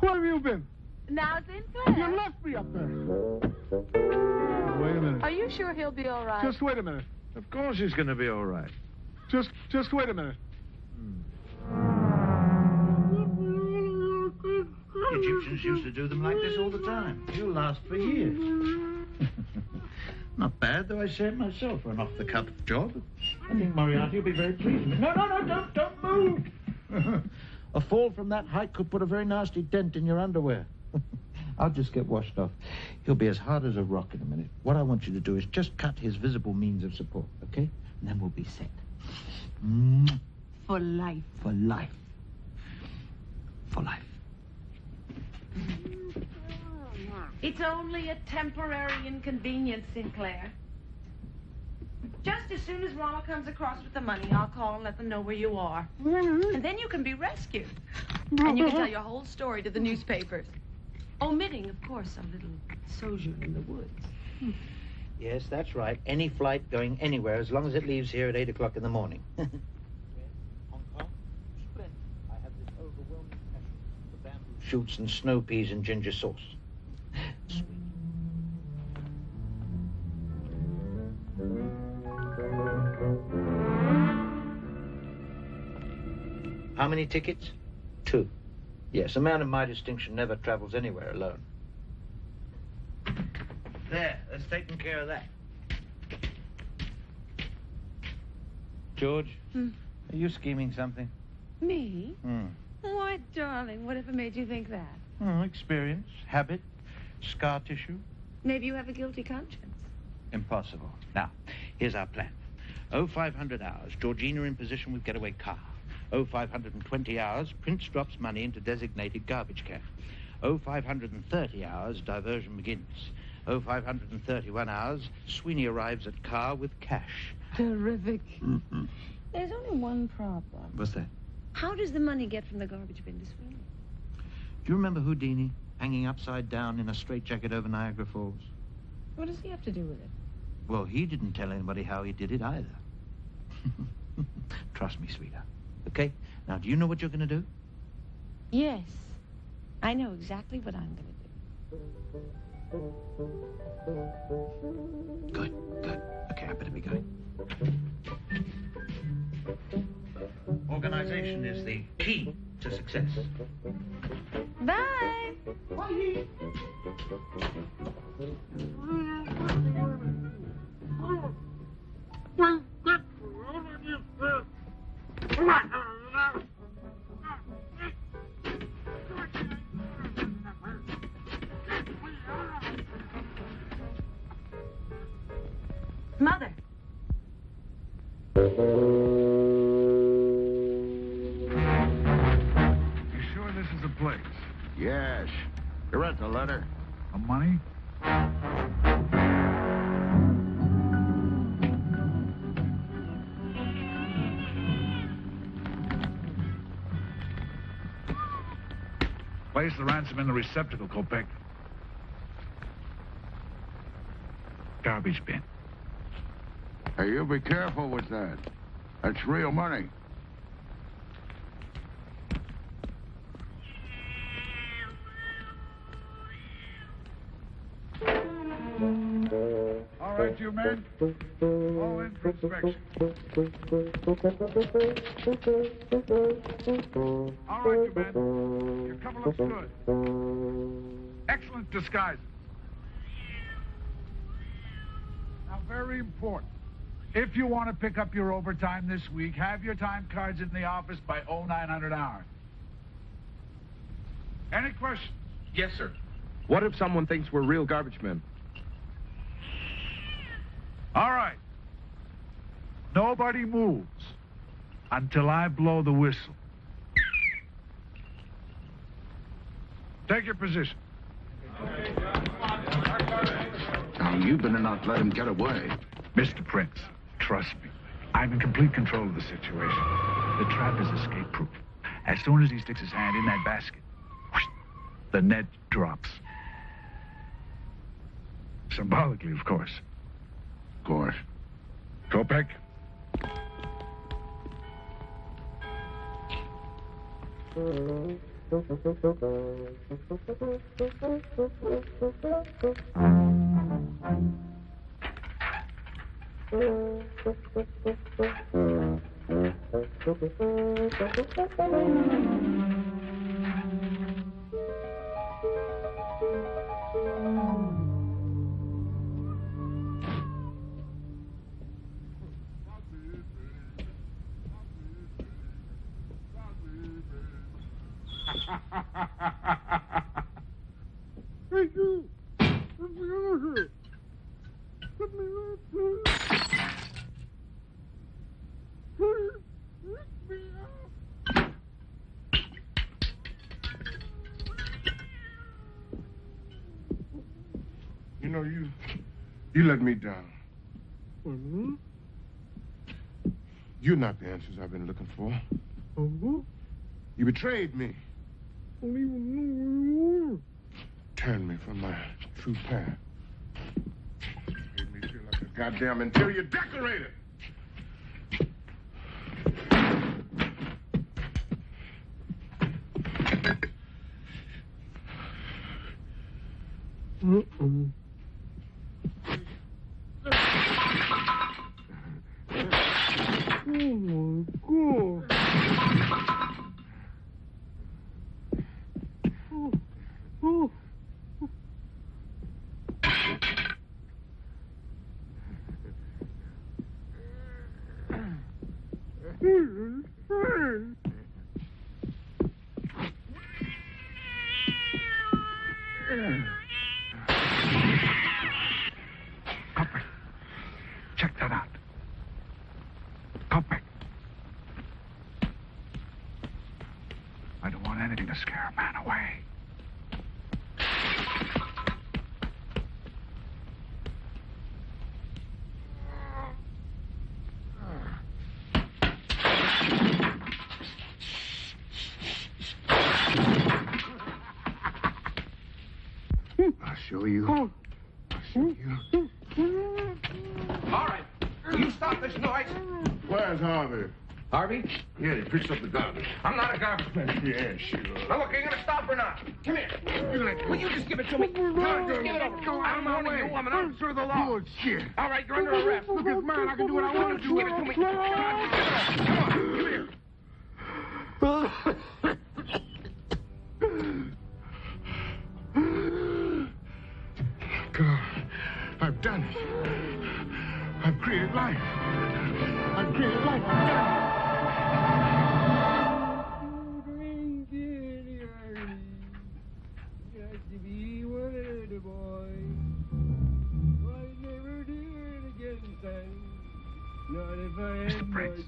Where have you been? Now, Sinclair. You left me up there. Wait a minute. Are you sure he'll be all right? Just wait a minute. Of course he's going to be all right. Just wait a minute. Egyptians used to do them like this all the time. You'll last for years. Not bad, though I say it myself for an off-the-cuff job. I think Moriarty will be very pleased with me. No, don't move! A fall from that height could put a very nasty dent in your underwear. I'll just get washed off. He'll be as hard as a rock in a minute. What I want you to do is just cut his visible means of support, okay? And then we'll be set. For life. For life. For life. It's only a temporary inconvenience, Sinclair. Just as soon as Rama comes across with the money, I'll call and let them know where you are. And then you can be rescued. And you can tell your whole story to the newspapers. Omitting, of course, a little sojourn in the woods. Yes, that's right. Any flight going anywhere as long as it leaves here at 8 o'clock in the morning. Hong Kong? Splendid. I have this overwhelming passion for bamboo shoots and snow peas and ginger sauce. Sweet. How many tickets? 2. Yes, a man of my distinction never travels anywhere alone. There, that's taken care of that. George, are you scheming something? Me? Why, darling, whatever made you think that? Experience, habit, scar tissue. Maybe you have a guilty conscience. Impossible. Now, here's our plan. 0500 hours, Georgina in position with getaway car. 0520 hours, Prince drops money into designated garbage can. 0530 hours, diversion begins. 0531 hours, Sweeney arrives at car with cash. Terrific. There's only one problem. What's that? How does the money get from the garbage bin to Sweeney? Do you remember Houdini hanging upside down in a straitjacket over Niagara Falls? What does he have to do with it? Well, he didn't tell anybody how he did it either. Trust me, sweetheart. Okay? Now, do you know what you're going to do? Yes. I know exactly what I'm going to do. Good. Okay, I better be going. Organization is the key to success. Bye. Mother. You sure this is the place? Yes. You read the letter? The money? Place the ransom in the receptacle, Kopek. Garbage bin. Hey, you be careful with that. That's real money. All right, you men. All in for inspection. All right, you men. Your cover looks good. Excellent disguise. Now, very important. If you want to pick up your overtime this week, have your time cards in the office by 0900 hours. Any questions? Yes, sir. What if someone thinks we're real garbage men? All right. Nobody moves until I blow the whistle. Take your position. Now, you better not let him get away. Mr. Prince, trust me. I'm in complete control of the situation. The trap is escape-proof. As soon as he sticks his hand in that basket, whoosh, the net drops. Symbolically, of course. Of course. Kopek? You know, you let me down. You're not the answers I've been looking for. You betrayed me. Turned me from my true path. Made me feel like a goddamn interior decorator. Check that out. Culprit. I don't want anything to scare a man away. I'll show you. I'll show you. All right. You stop this noise. Where's Harvey? Harvey? Yeah, he picks up the garbage. I'm not a garbage man. Yeah, sure. Now, look, are you going to stop or not? Come here. Will you just give it to me? No, just give it over. Go out of my way. I'm an officer of the law. Bullshit. All right, you're under arrest. Look, it's mine. I can do what I want to do. Give it to me. Come on, come here. God, I've done it. I've created life. I've created life. I've done it. Mr. Prince.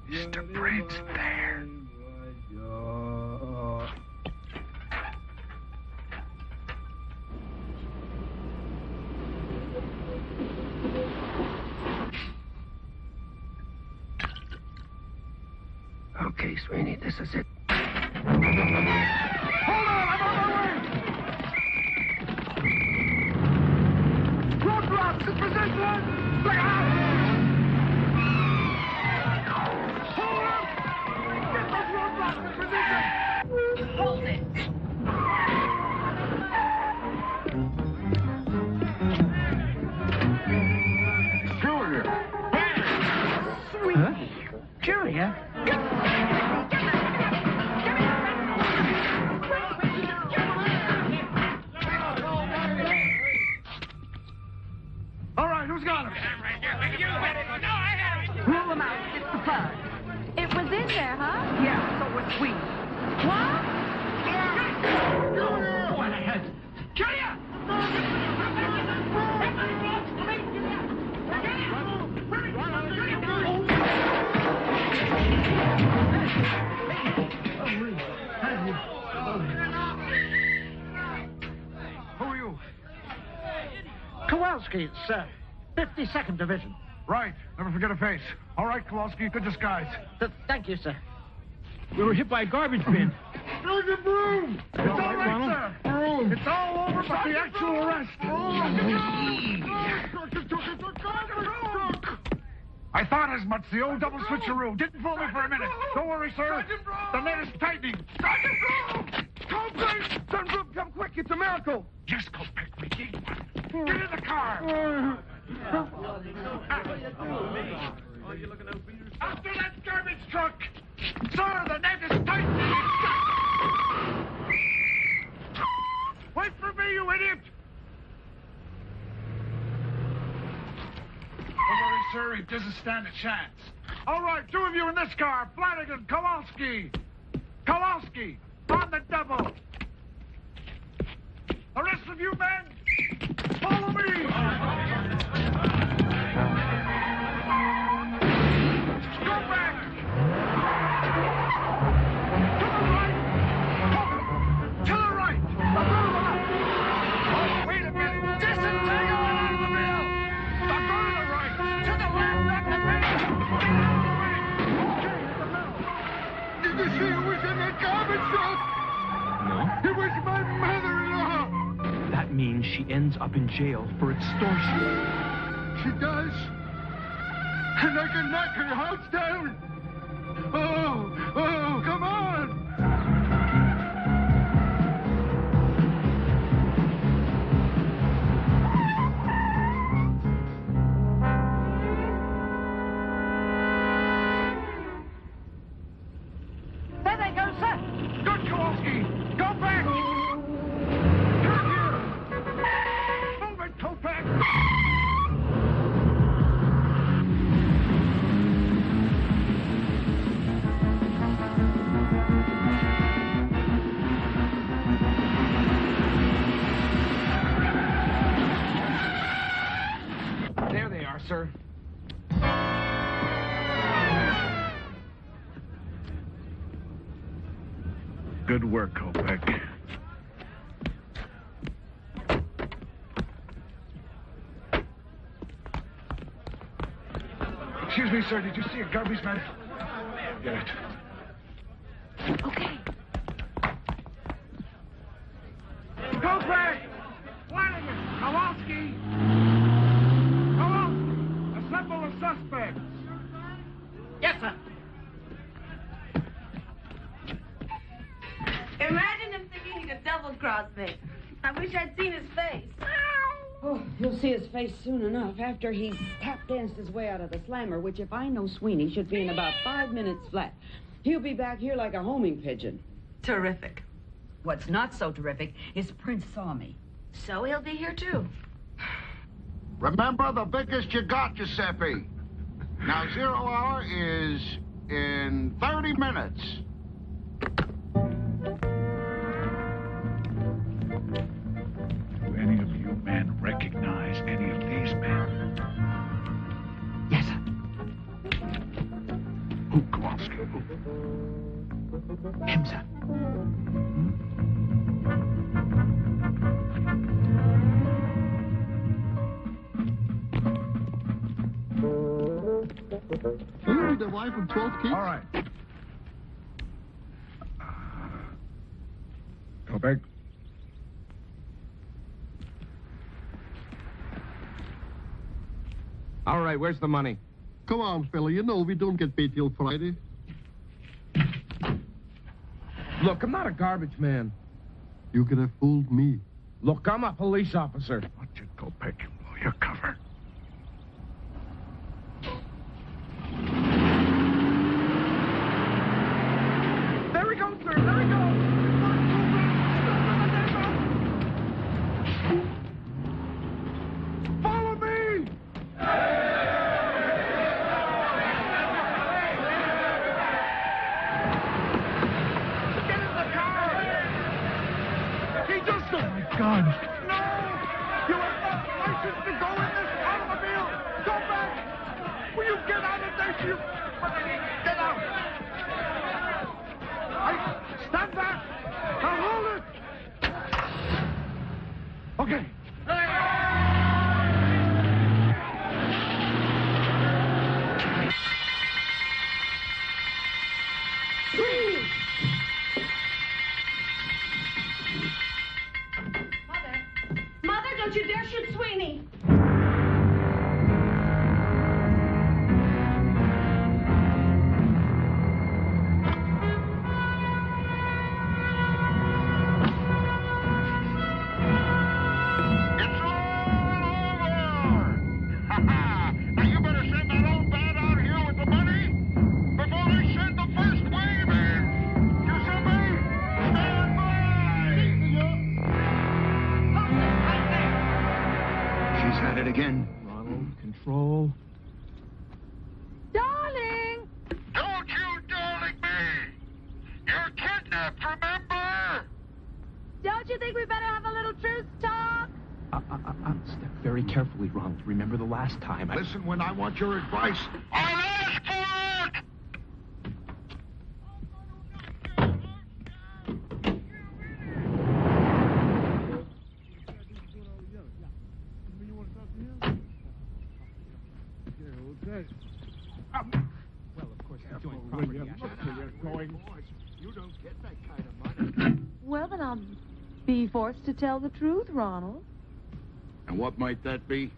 Mr. Prince, there. Okay, Sweeney, this is it. Hold on, I'm on my way. Roadblocks in position. Look out. Hold up. Get those roadblocks in position. Hold it. Julia. Julia? All right, who's got him? Rule them out. It's the plug. It was in there, huh? Yeah, so was we. What? Go on ahead. Julia! Who are you? Kowalski, sir. 52nd Division. Right. Never forget a face. All right, Kowalski, good disguise. Thank you, sir. We were hit by a garbage bin. Sergeant Broom! It's all right, sir. Broom. It's all over but the actual arrest. I thought as much. The old double switcheroo. Didn't fool me for a minute. Don't worry, sir. The net is tightening. Sergeant Broom! Copeland! Sergeant Broom, come quick. It's a miracle. Yes, Kopek, we need one. Get in the car. After that garbage truck. Sir, the net is tightening. Wait for me, you idiot. Don't worry, sir. He doesn't stand a chance. All right, 2 of you in this car. Flanagan, Kowalski. Kowalski, on the double. The rest of you men, follow me. Go back. To the right. Oh, wait a minute. Disentangle out of the mill. Now go to the right. To the left, up the middle. Get out of the way. Okay, in the middle. Did you see who was in that garbage truck? No. It was my mother-in-law. That means she ends up in jail for extortion. She does. And I can knock her house down. Oh, come on. There they go, sir. Good, Kowalski. Go back. Turn here. Move it, Kopek. There they are, sir. Good work, Kopek. Excuse me, sir. Did you see a garbage man? Get it. Okay. Kopek! Flanagan! Kowalski! Kowalski! Assemble the suspects! Yes, sir. Imagine him thinking he could double-cross me. I wish I'd seen his face. Oh, you'll see his face soon enough after he's tap-danced his way out of the slammer, which, if I know Sweeney, should be in about 5 minutes flat. He'll be back here like a homing pigeon. Terrific. What's not so terrific is Prince saw me. So he'll be here, too. Remember the biggest you got, Giuseppe. Now, 0 hour is in 30 minutes. Do any of you men recognize any of these men? Yes, sir. Who, Kowalski? Him, sir. You, the wife of 12 kids? All right. Kopek. All right, where's the money? Come on, fella. You know we don't get paid till Friday. Look, I'm not a garbage man. You could have fooled me. Look, I'm a police officer. Watch it, Kopek, and blow your cover. There he goes, sir. There he goes. Follow me! Get in the car! He just... Oh, my God. No! You have no license to go in this automobile! Go back! Will you get out of there, you... Get out! Stand back! Now hold it! Okay. Mother, don't you dare shoot Sweeney. remember! Don't you think we better have a little truce talk? Step very carefully, Ronald. Remember the last time. Listen when I want your advice. I'll ask for it! Well, of course, the joint property action. You don't get that kind of money. Well, then I'll be forced to tell the truth, Ronald. And what might that be?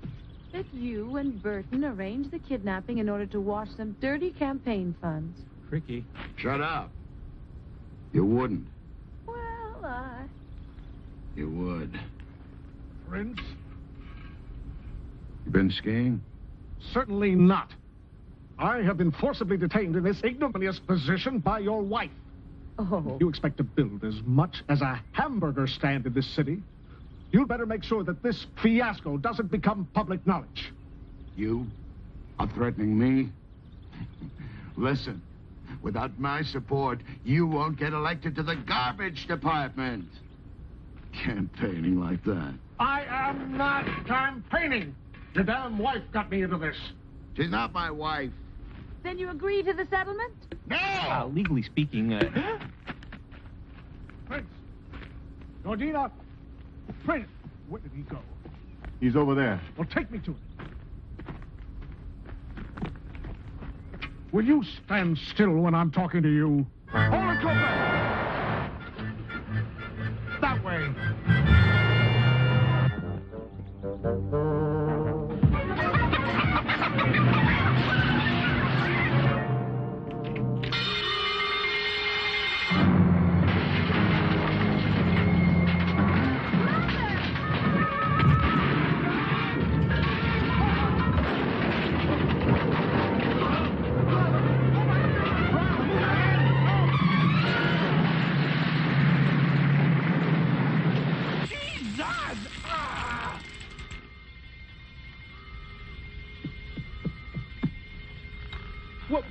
That you and Burton arranged the kidnapping in order to wash some dirty campaign funds. Tricky. Shut up. You wouldn't. Well, You would. Prince? You been skiing? Certainly not. I have been forcibly detained in this ignominious position by your wife. Oh. You expect to build as much as a hamburger stand in this city? You'd better make sure that this fiasco doesn't become public knowledge. You are threatening me? Listen, without my support, you won't get elected to the garbage department. Campaigning like that. I am not campaigning. Your damn wife got me into this. She's not my wife. Then you agree to the settlement? No! Legally speaking, Prince. Georgina. Prince. Where did he go? He's over there. Well, take me to him. Will you stand still when I'm talking to you? Hold it, go back! That way.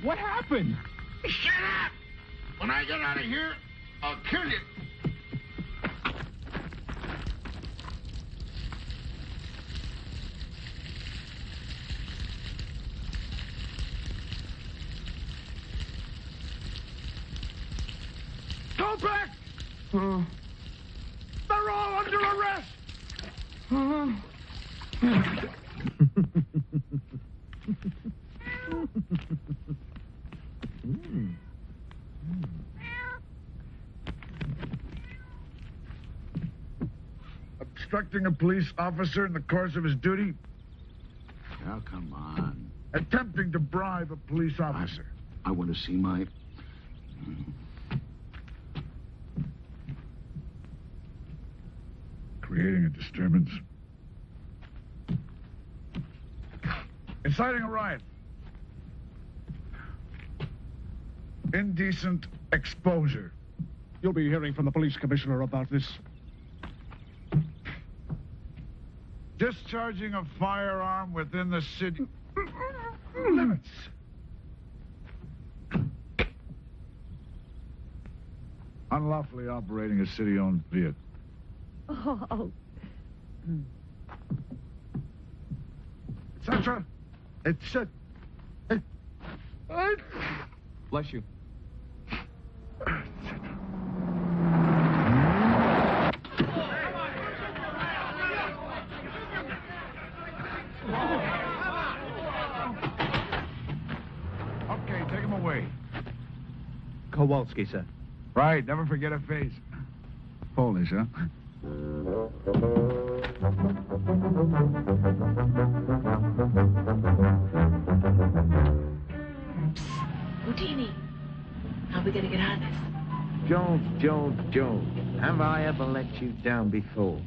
What happened? Shut up! When I get out of here, I'll kill you. Go back! They're all under arrest! Obstructing a police officer in the course of his duty. Oh, come on. Attempting to bribe a police officer. I want to see my... Creating a disturbance. Inciting a riot. Indecent exposure. You'll be hearing from the police commissioner about this. Discharging a firearm within the city limits. Unlawfully operating a city-owned vehicle. Oh. Etc. Etc. Bless you. Okay, take him away. Kowalski, sir. Right, never forget a face. Polish, huh? Houdini, how are we going to get out of this? Jones. Have I ever let you down before?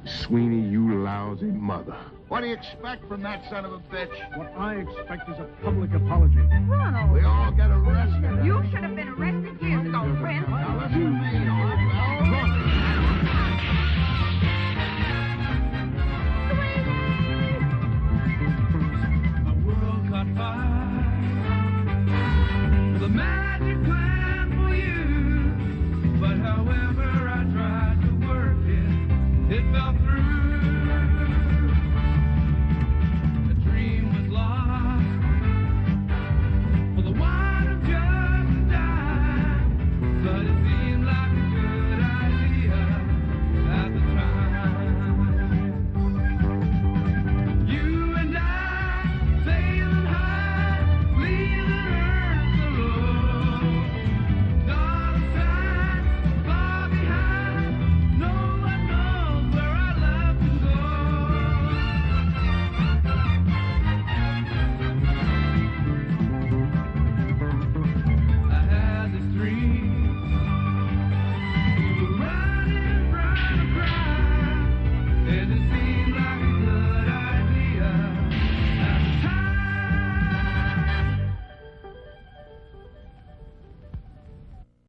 Sweeney, you lousy mother. What do you expect from that son of a bitch? What I expect is a public apology. Ronald! We all get arrested. You should have been arrested years ago, Prince. Now listen to me, old pal. The world caught fire. The magic plan for you. Tennessee.